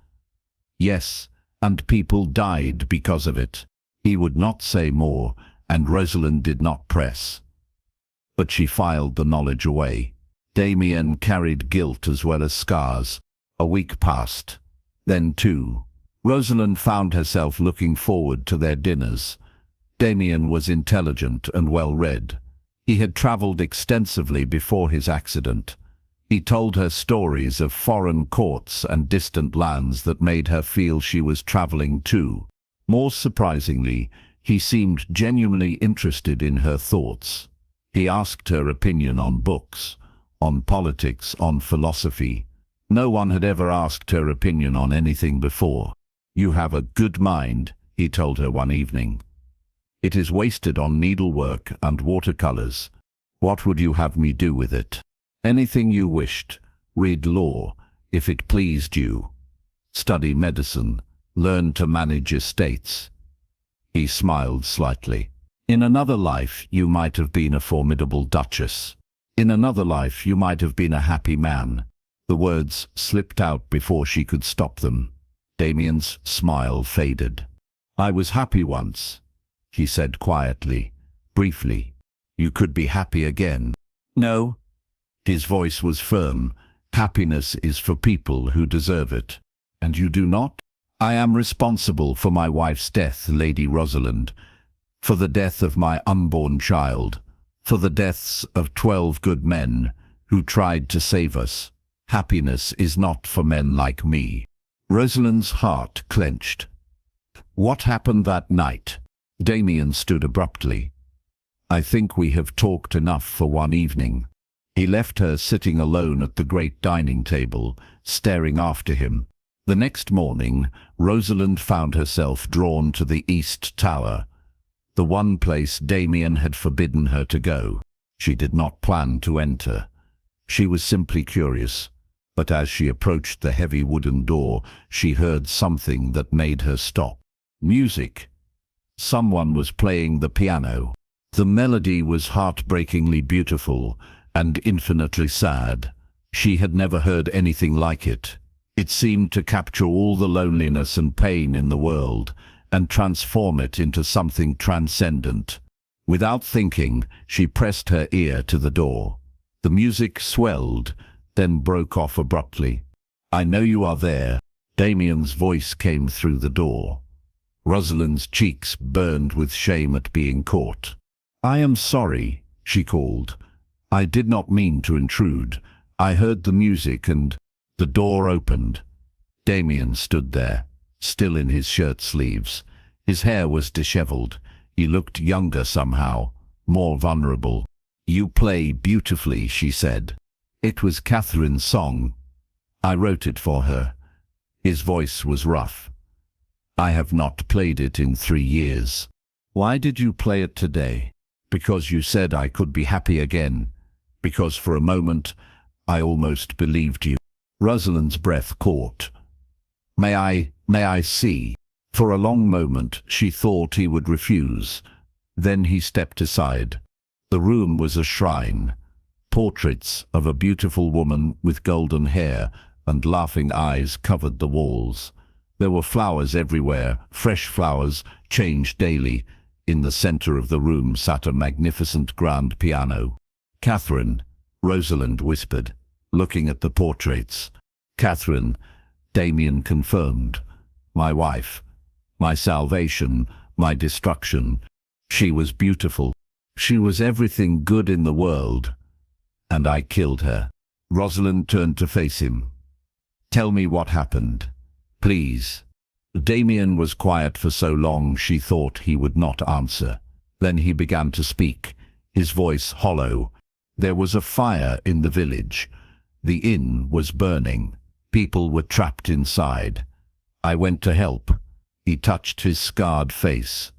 "Yes, and people died because of it." He would not say more, and Rosalind did not press. But she filed the knowledge away. Damien carried guilt as well as scars. A week passed. Then two. Rosalind found herself looking forward to their dinners. Damien was intelligent and well-read. He had traveled extensively before his accident. He told her stories of foreign courts and distant lands that made her feel she was traveling too. More surprisingly, he seemed genuinely interested in her thoughts. He asked her opinion on books, on politics, on philosophy. No one had ever asked her opinion on anything before. "You have a good mind," he told her one evening. "It is wasted on needlework and watercolors. What would you have me do with it?" "Anything you wished. Read law, if it pleased you. Study medicine. Learn to manage estates." He smiled slightly. "In another life, you might have been a formidable duchess. In another life, you might have been a happy man." The words slipped out before she could stop them. Damien's smile faded. "I was happy once," he said quietly, briefly. "You could be happy again." "No." His voice was firm. "Happiness is for people who deserve it. And you do not? I am responsible for my wife's death, Lady Rosalind, for the death of my unborn child, for the deaths of 12 good men who tried to save us. Happiness is not for men like me." Rosalind's heart clenched. "What happened that night?" Damien stood abruptly. "I think we have talked enough for one evening." He left her sitting alone at the great dining table, staring after him. The next morning, Rosalind found herself drawn to the East Tower, the one place Damien had forbidden her to go. She did not plan to enter. She was simply curious. But as she approached the heavy wooden door, she heard something that made her stop. Music. Someone was playing the piano. The melody was heartbreakingly beautiful and infinitely sad. She had never heard anything like it. It seemed to capture all the loneliness and pain in the world and transform it into something transcendent. Without thinking, she pressed her ear to the door. The music swelled, then broke off abruptly. "I know you are there." Damien's voice came through the door. Rosalind's cheeks burned with shame at being caught. "I am sorry," she called. "I did not mean to intrude. I heard the music and—" The door opened. Damien stood there, still in his shirt sleeves. His hair was disheveled. He looked younger somehow, more vulnerable. "You play beautifully," she said. "It was Catherine's song. I wrote it for her." His voice was rough. "I have not played it in 3 years." Why did you play it today? Because you said I could be happy again. Because for a moment, I almost believed you. Rosalind's breath caught. May I see? For a long moment, she thought he would refuse. Then he stepped aside. The room was a shrine. Portraits of a beautiful woman with golden hair and laughing eyes covered the walls. There were flowers everywhere, fresh flowers, changed daily. In the center of the room sat a magnificent grand piano. Catherine, Rosalind whispered, looking at the portraits. Catherine, Damien confirmed. My wife, my salvation, my destruction. She was beautiful. She was everything good in the world. And I killed her. Rosalind turned to face him. Tell me what happened, please. Damien was quiet for so long she thought he would not answer. Then he began to speak, his voice hollow. There was a fire in the village. The inn was burning. People were trapped inside. I went to help. He touched his scarred face.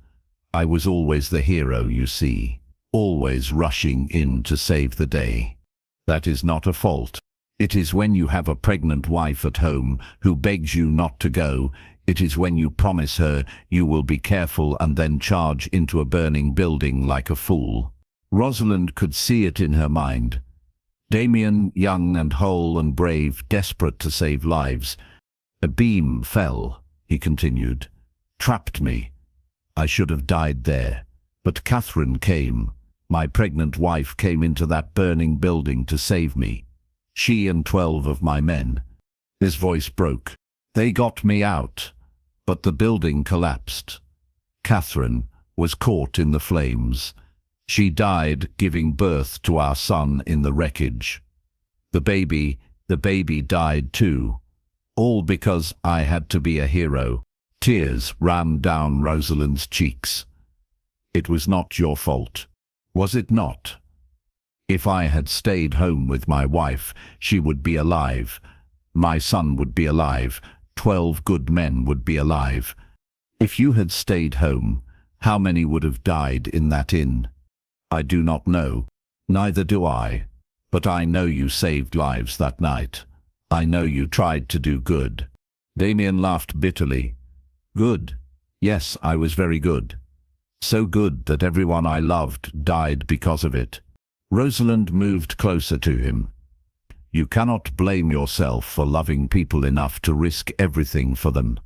I was always the hero, you see, always rushing in to save the day. That is not a fault. It is when you have a pregnant wife at home who begs you not to go. It is when you promise her you will be careful and then charge into a burning building like a fool. Rosalind could see it in her mind. Damien, young and whole and brave, desperate to save lives. A beam fell, he continued, trapped me. I should have died there. But Catherine came. My pregnant wife came into that burning building to save me. She and 12 of my men. His voice broke. They got me out, but the building collapsed. Catherine was caught in the flames. She died giving birth to our son in the wreckage. The baby died too. All because I had to be a hero. Tears ran down Rosalind's cheeks. It was not your fault, was it not? If I had stayed home with my wife, she would be alive. My son would be alive. 12 good men would be alive. If you had stayed home, how many would have died in that inn? I do not know. Neither do I. But I know you saved lives that night. I know you tried to do good. Damien laughed bitterly. Good. Yes, I was very good. So good that everyone I loved died because of it. Rosalind moved closer to him. You cannot blame yourself for loving people enough to risk everything for them.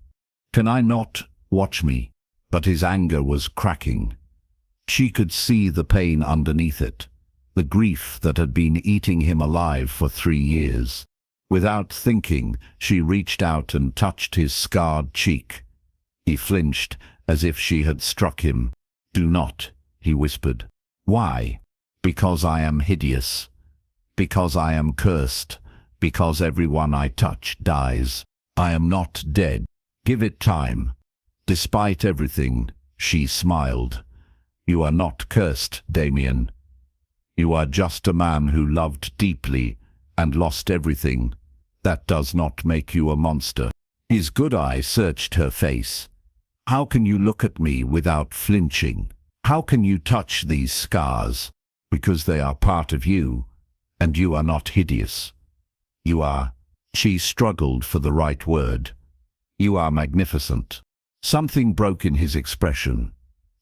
Can I not? Watch me. But his anger was cracking. She could see the pain underneath it, the grief that had been eating him alive for 3 years. Without thinking, she reached out and touched his scarred cheek. He flinched, as if she had struck him. Do not, he whispered. Why? Because I am hideous. Because I am cursed. Because everyone I touch dies. I am not dead. Give it time. Despite everything, she smiled. You are not cursed, Damien. You are just a man who loved deeply and lost everything. That does not make you a monster. His good eye searched her face. How can you look at me without flinching? How can you touch these scars? Because they are part of you, and you are not hideous. You are... She struggled for the right word. You are magnificent. Something broke in his expression.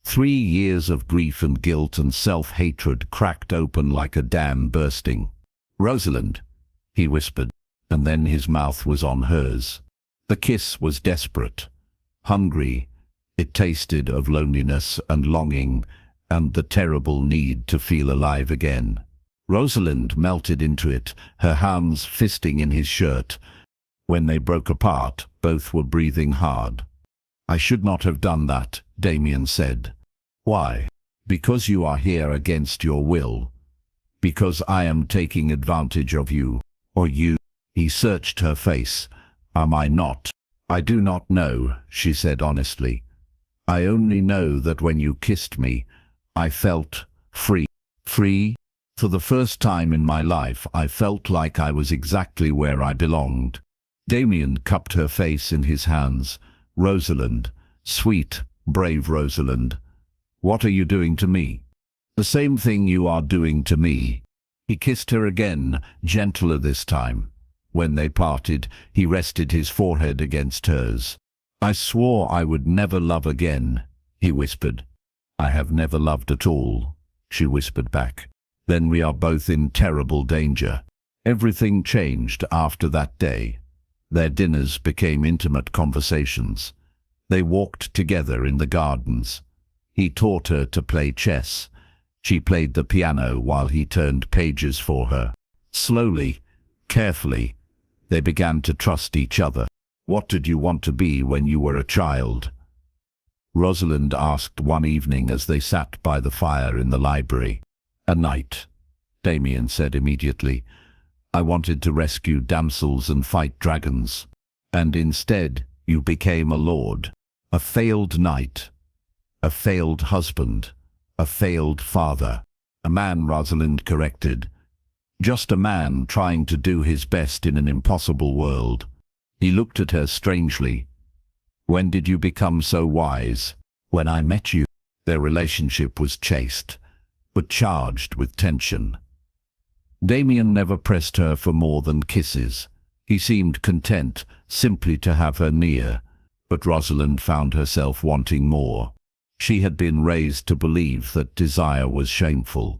3 years of grief and guilt and self-hatred cracked open like a dam bursting. Rosalind, he whispered, and then his mouth was on hers. The kiss was desperate, hungry. It tasted of loneliness and longing and the terrible need to feel alive again. Rosalind melted into it, her hands fisting in his shirt. When they broke apart, both were breathing hard. I should not have done that, Damien said. Why? Because you are here against your will. Because I am taking advantage of you. Or you. He searched her face. Am I not? I do not know, she said honestly. I only know that when you kissed me, I felt free. Free? For the first time in my life, I felt like I was exactly where I belonged. Damien cupped her face in his hands. Rosalind, sweet, brave Rosalind. What are you doing to me? The same thing you are doing to me. He kissed her again, gentler this time. When they parted, he rested his forehead against hers. I swore I would never love again, he whispered. I have never loved at all, she whispered back. Then we are both in terrible danger. Everything changed after that day. Their dinners became intimate conversations. They walked together in the gardens. He taught her to play chess. She played the piano while he turned pages for her. Slowly, carefully, they began to trust each other. What did you want to be when you were a child? Rosalind asked one evening as they sat by the fire in the library. A knight, Damien said immediately. I wanted to rescue damsels and fight dragons. And instead, you became a lord. A failed knight. A failed husband. A failed father. A man, Rosalind corrected. Just a man trying to do his best in an impossible world. He looked at her strangely. When did you become so wise? When I met you. Their relationship was chaste, but charged with tension. Damien never pressed her for more than kisses. He seemed content simply to have her near, but Rosalind found herself wanting more. She had been raised to believe that desire was shameful,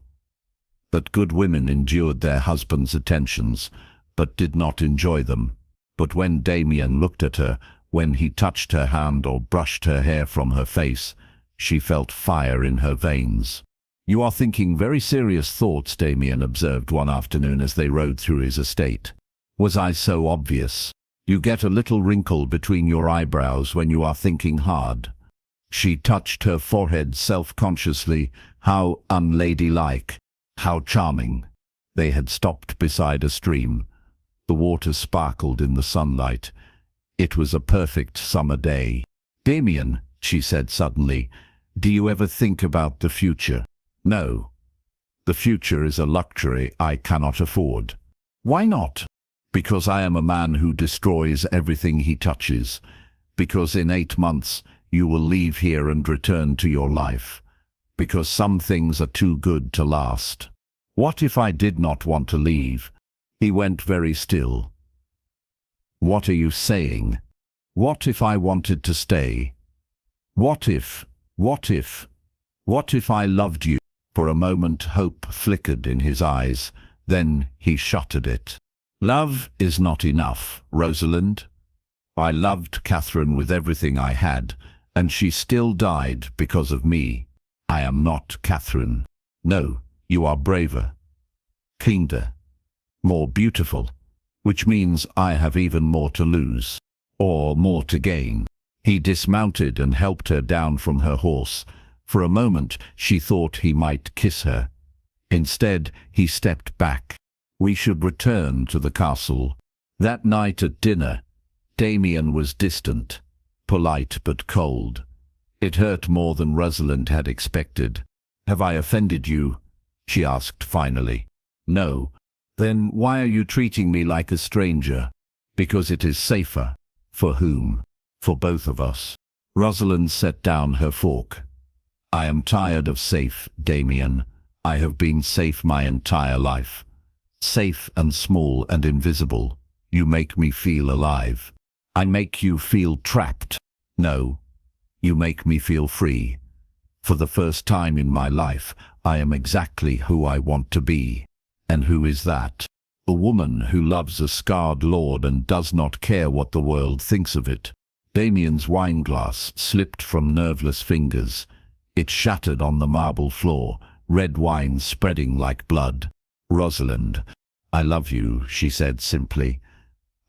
that good women endured their husbands' attentions, but did not enjoy them. But when Damien looked at her, when he touched her hand or brushed her hair from her face, she felt fire in her veins. You are thinking very serious thoughts, Damien observed one afternoon as they rode through his estate. Was I so obvious? You get a little wrinkle between your eyebrows when you are thinking hard. She touched her forehead self-consciously. How unladylike, how charming. They had stopped beside a stream. The water sparkled in the sunlight. It was a perfect summer day. Damien, she said suddenly, do you ever think about the future? No. The future is a luxury I cannot afford. Why not? Because I am a man who destroys everything he touches. Because in 8 months you will leave here and return to your life. Because some things are too good to last. What if I did not want to leave? He went very still. What are you saying? What if I wanted to stay? What if I loved you? For a moment hope flickered in his eyes, then he shuttered it. Love is not enough, Rosalind. I loved Catherine with everything I had, and she still died because of me. I am not Catherine. No, you are braver, kinder, more beautiful, which means I have even more to lose, or more to gain. He dismounted and helped her down from her horse. For a moment she thought he might kiss her. Instead, he stepped back. We should return to the castle. That night at dinner, Damien was distant, polite but cold. It hurt more than Rosalind had expected. Have I offended you? She asked finally. No. Then why are you treating me like a stranger? Because it is safer. For whom? For both of us. Rosalind set down her fork. I am tired of safe, Damien. I have been safe my entire life. Safe and small and invisible. You make me feel alive. I make you feel trapped. No, you make me feel free. For the first time in my life, I am exactly who I want to be. And who is that? A woman who loves a scarred lord and does not care what the world thinks of it. Damien's wineglass slipped from nerveless fingers. It shattered on the marble floor, red wine spreading like blood. Rosalind, I love you, she said simply.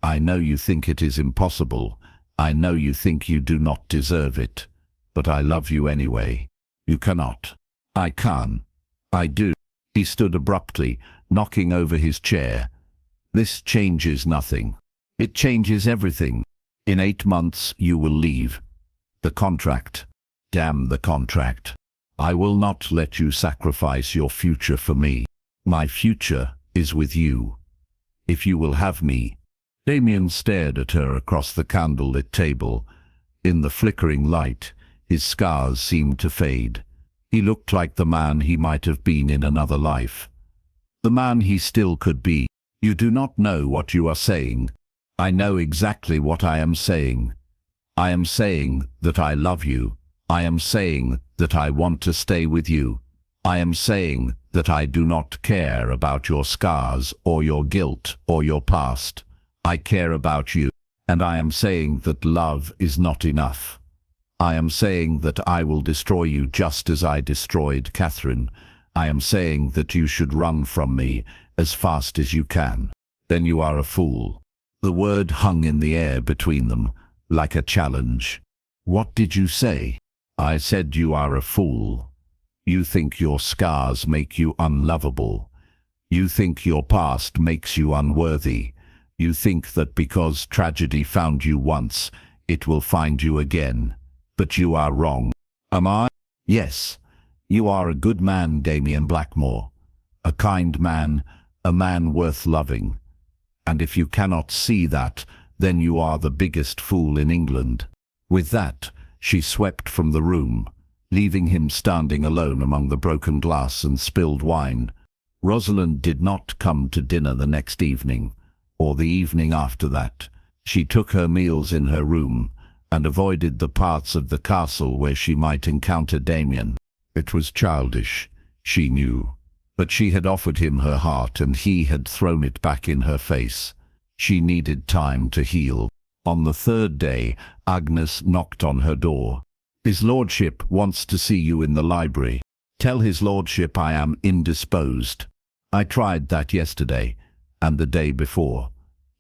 I know you think it is impossible. I know you think you do not deserve it. But I love you anyway. You cannot. I can. I do. He stood abruptly, knocking over his chair. This changes nothing. It changes everything. In 8 months you will leave. The contract. Damn the contract. I will not let you sacrifice your future for me. My future is with you. If you will have me. Damien stared at her across the candle-lit table. In the flickering light, his scars seemed to fade. He looked like the man he might have been in another life. The man he still could be. You do not know what you are saying. I know exactly what I am saying. I am saying that I love you. I am saying that I want to stay with you. I am saying that I do not care about your scars or your guilt or your past. I care about you, and I am saying that love is not enough. I am saying that I will destroy you just as I destroyed Catherine. I am saying that you should run from me as fast as you can. Then you are a fool. The word hung in the air between them, like a challenge. What did you say? I said you are a fool. You think your scars make you unlovable. You think your past makes you unworthy. You think that because tragedy found you once, it will find you again. But you are wrong. Am I? Yes. You are a good man, Damien Blackmore. A kind man, a man worth loving. And if you cannot see that, then you are the biggest fool in England. With that, she swept from the room, leaving him standing alone among the broken glass and spilled wine. Rosalind did not come to dinner the next evening, or the evening after that. She took her meals in her room, and avoided the parts of the castle where she might encounter Damien. It was childish, she knew, but she had offered him her heart and he had thrown it back in her face. She needed time to heal. On the third day, Agnes knocked on her door. His lordship wants to see you in the library. Tell his lordship I am indisposed. I tried that yesterday, and the day before.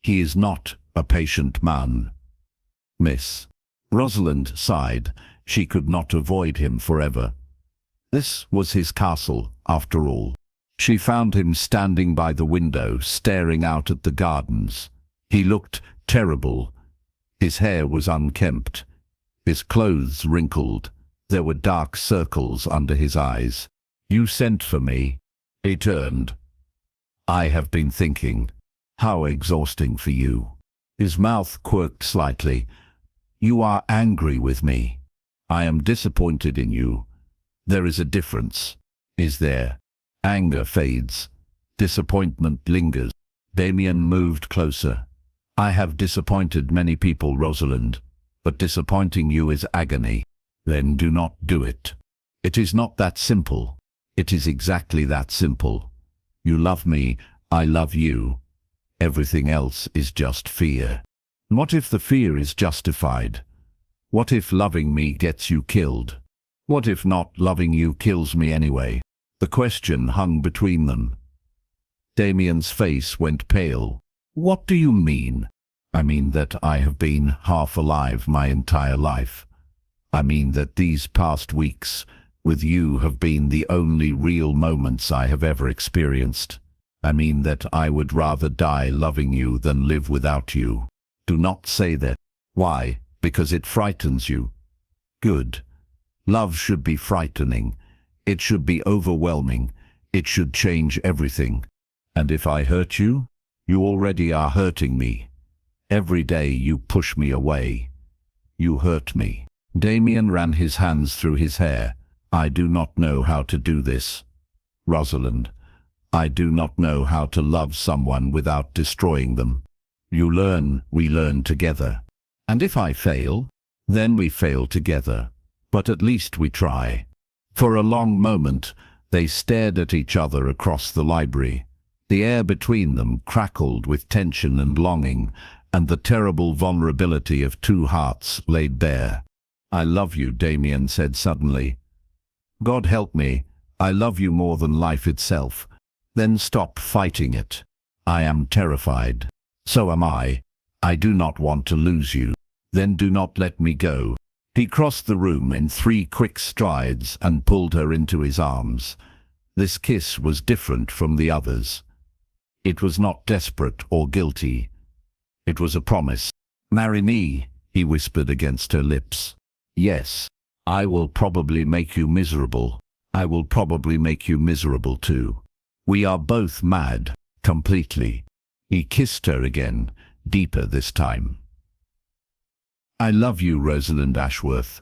He is not a patient man. Miss. Rosalind sighed. She could not avoid him forever. This was his castle, after all. She found him standing by the window, staring out at the gardens. He looked terrible. His hair was unkempt. His clothes wrinkled. There were dark circles under his eyes. You sent for me. He turned. I have been thinking. How exhausting for you. His mouth quirked slightly. You are angry with me. I am disappointed in you. There is a difference. Is there? Anger fades. Disappointment lingers. Damien moved closer. I have disappointed many people, Rosalind, but disappointing you is agony. Then do not do it. It is not that simple. It is exactly that simple. You love me, I love you. Everything else is just fear. What if the fear is justified? What if loving me gets you killed? What if not loving you kills me anyway? The question hung between them. Damien's face went pale. What do you mean? I mean that I have been half alive my entire life. I mean that these past weeks with you have been the only real moments I have ever experienced. I mean that I would rather die loving you than live without you. Do not say that. Why? Because it frightens you. Good. Love should be frightening. It should be overwhelming. It should change everything. And if I hurt you, you already are hurting me. Every day you push me away. You hurt me. Damien ran his hands through his hair. I do not know how to do this. Rosalind, I do not know how to love someone without destroying them. You learn, we learn together. And if I fail, then we fail together. But at least we try. For a long moment, they stared at each other across the library. The air between them crackled with tension and longing, and the terrible vulnerability of two hearts laid bare. I love you, Damien said suddenly. God help me, I love you more than life itself. Then stop fighting it. I am terrified. So am I. I do not want to lose you. Then do not let me go. He crossed the room in 3 quick strides and pulled her into his arms. This kiss was different from the others. It was not desperate or guilty. It was a promise. Marry me, he whispered against her lips. Yes, I will probably make you miserable. I will probably make you miserable too. We are both mad, completely. He kissed her again, deeper this time. I love you, Rosalind Ashworth.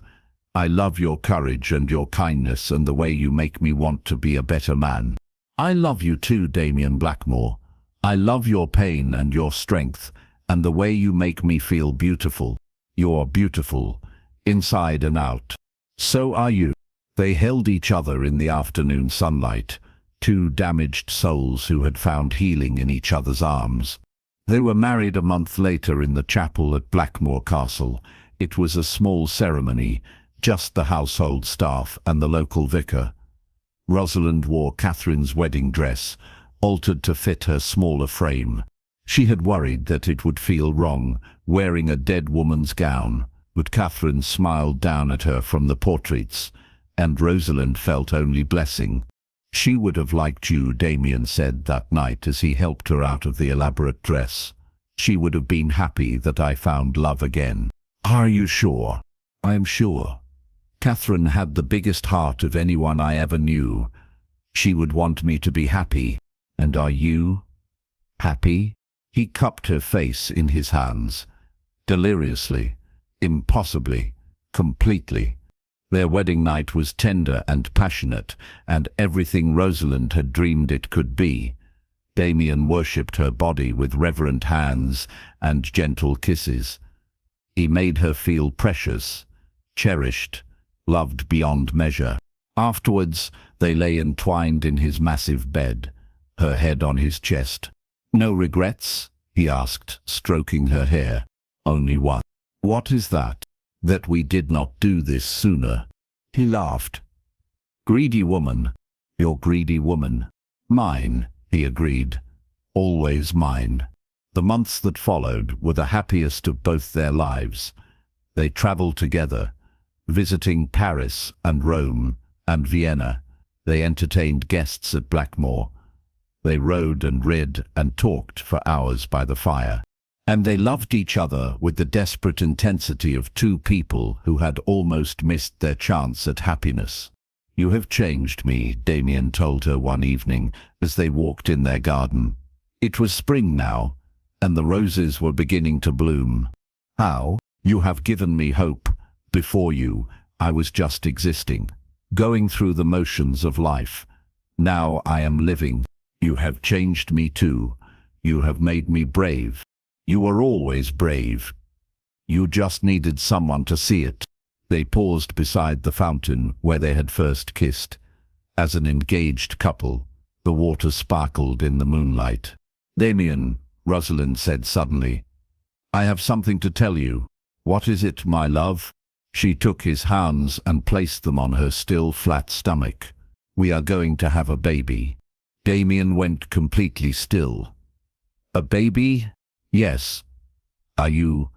I love your courage and your kindness and the way you make me want to be a better man. I love you too, Damien Blackmore. I love your pain and your strength and the way you make me feel beautiful. You're beautiful, inside and out. So are you. They held each other in the afternoon sunlight, two damaged souls who had found healing in each other's arms. They were married a month later in the chapel at Blackmore Castle. It was a small ceremony, just the household staff and the local vicar. Rosalind wore Catherine's wedding dress, altered to fit her smaller frame. She had worried that it would feel wrong, wearing a dead woman's gown, but Catherine smiled down at her from the portraits, and Rosalind felt only blessing. She would have liked you, Damien said that night as he helped her out of the elaborate dress. She would have been happy that I found love again. Are you sure? I am sure. Catherine had the biggest heart of anyone I ever knew. She would want me to be happy. And are you happy? He cupped her face in his hands. Deliriously, impossibly, completely. Their wedding night was tender and passionate, and everything Rosalind had dreamed it could be. Damien worshipped her body with reverent hands and gentle kisses. He made her feel precious, cherished, loved beyond measure. Afterwards, they lay entwined in his massive bed, her head on his chest. No regrets? He asked, stroking her hair. Only one. What is that? That we did not do this sooner. He laughed. Greedy woman. Your greedy woman. Mine, he agreed. Always mine. The months that followed were the happiest of both their lives. They traveled together, visiting Paris and Rome and Vienna. They entertained guests at Blackmore. They rode and read and talked for hours by the fire. And they loved each other with the desperate intensity of two people who had almost missed their chance at happiness. You have changed me, Damien told her one evening as they walked in their garden. It was spring now, and the roses were beginning to bloom. How? You have given me hope. Before you, I was just existing, going through the motions of life. Now I am living. You have changed me too. You have made me brave. You were always brave. You just needed someone to see it. They paused beside the fountain where they had first kissed. As an engaged couple, the water sparkled in the moonlight. Damien, Rosalind said suddenly, I have something to tell you. What is it, my love? She took his hands and placed them on her still flat stomach. We are going to have a baby. Damien went completely still. A baby? Yes. Are you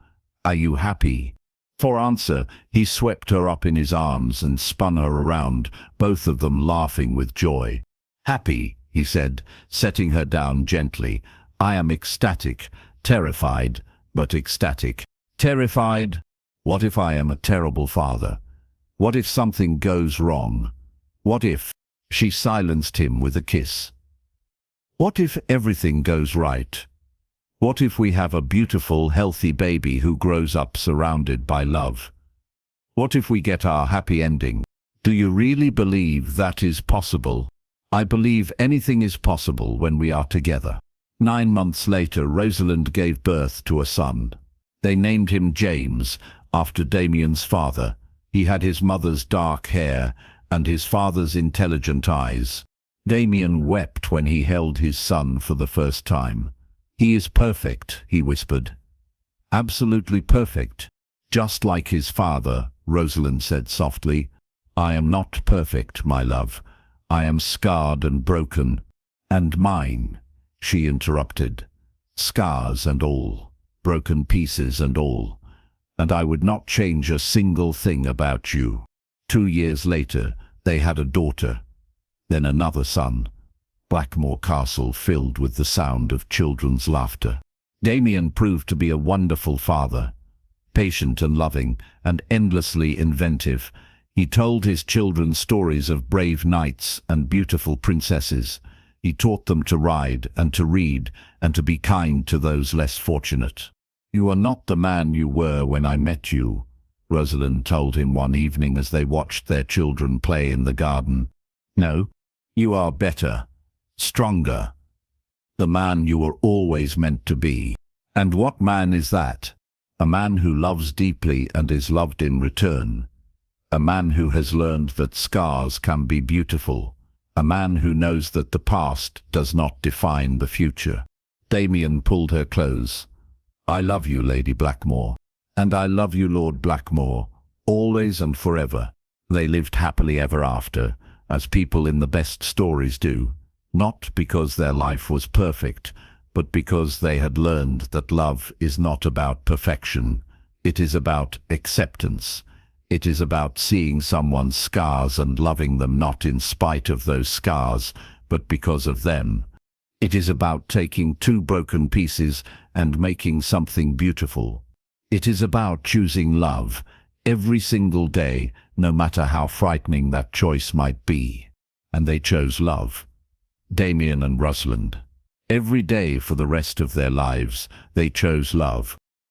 happy? For answer, he swept her up in his arms and spun her around, both of them laughing with joy. Happy, he said, setting her down gently. I am ecstatic, terrified, but ecstatic. Terrified? What if I am a terrible father? What if something goes wrong? What if? She silenced him with a kiss. What if everything goes right? What if we have a beautiful, healthy baby who grows up surrounded by love? What if we get our happy ending? Do you really believe that is possible? I believe anything is possible when we are together. 9 months later, Rosalind gave birth to a son. They named him James, after Damien's father. He had his mother's dark hair and his father's intelligent eyes. Damien wept when he held his son for the first time. He is perfect, he whispered. Absolutely perfect. Just like his father, Rosalind said softly. I am not perfect, my love. I am scarred and broken. And mine, she interrupted. Scars and all. Broken pieces and all. And I would not change a single thing about you. 2 years later, they had a daughter. Then another son. Blackmore Castle filled with the sound of children's laughter. Damien proved to be a wonderful father, patient and loving, and endlessly inventive. He told his children stories of brave knights and beautiful princesses. He taught them to ride and to read and to be kind to those less fortunate. You are not the man you were when I met you, Rosalind told him one evening as they watched their children play in the garden. No, you are better, stronger, the man you were always meant to be. And what man is that? A man who loves deeply and is loved in return. A man who has learned that scars can be beautiful. A man who knows that the past does not define the future. Damien pulled her close. I love you, Lady Blackmore. And I love you, Lord Blackmore, always and forever. They lived happily ever after, as people in the best stories do, not because their life was perfect, but because they had learned that love is not about perfection. It is about acceptance. It is about seeing someone's scars and loving them not in spite of those scars, but because of them. It is about taking two broken pieces and making something beautiful. It is about choosing love every single day, no matter how frightening that choice might be. And they chose love. Damien and Rosalind. Every day for the rest of their lives, they chose love.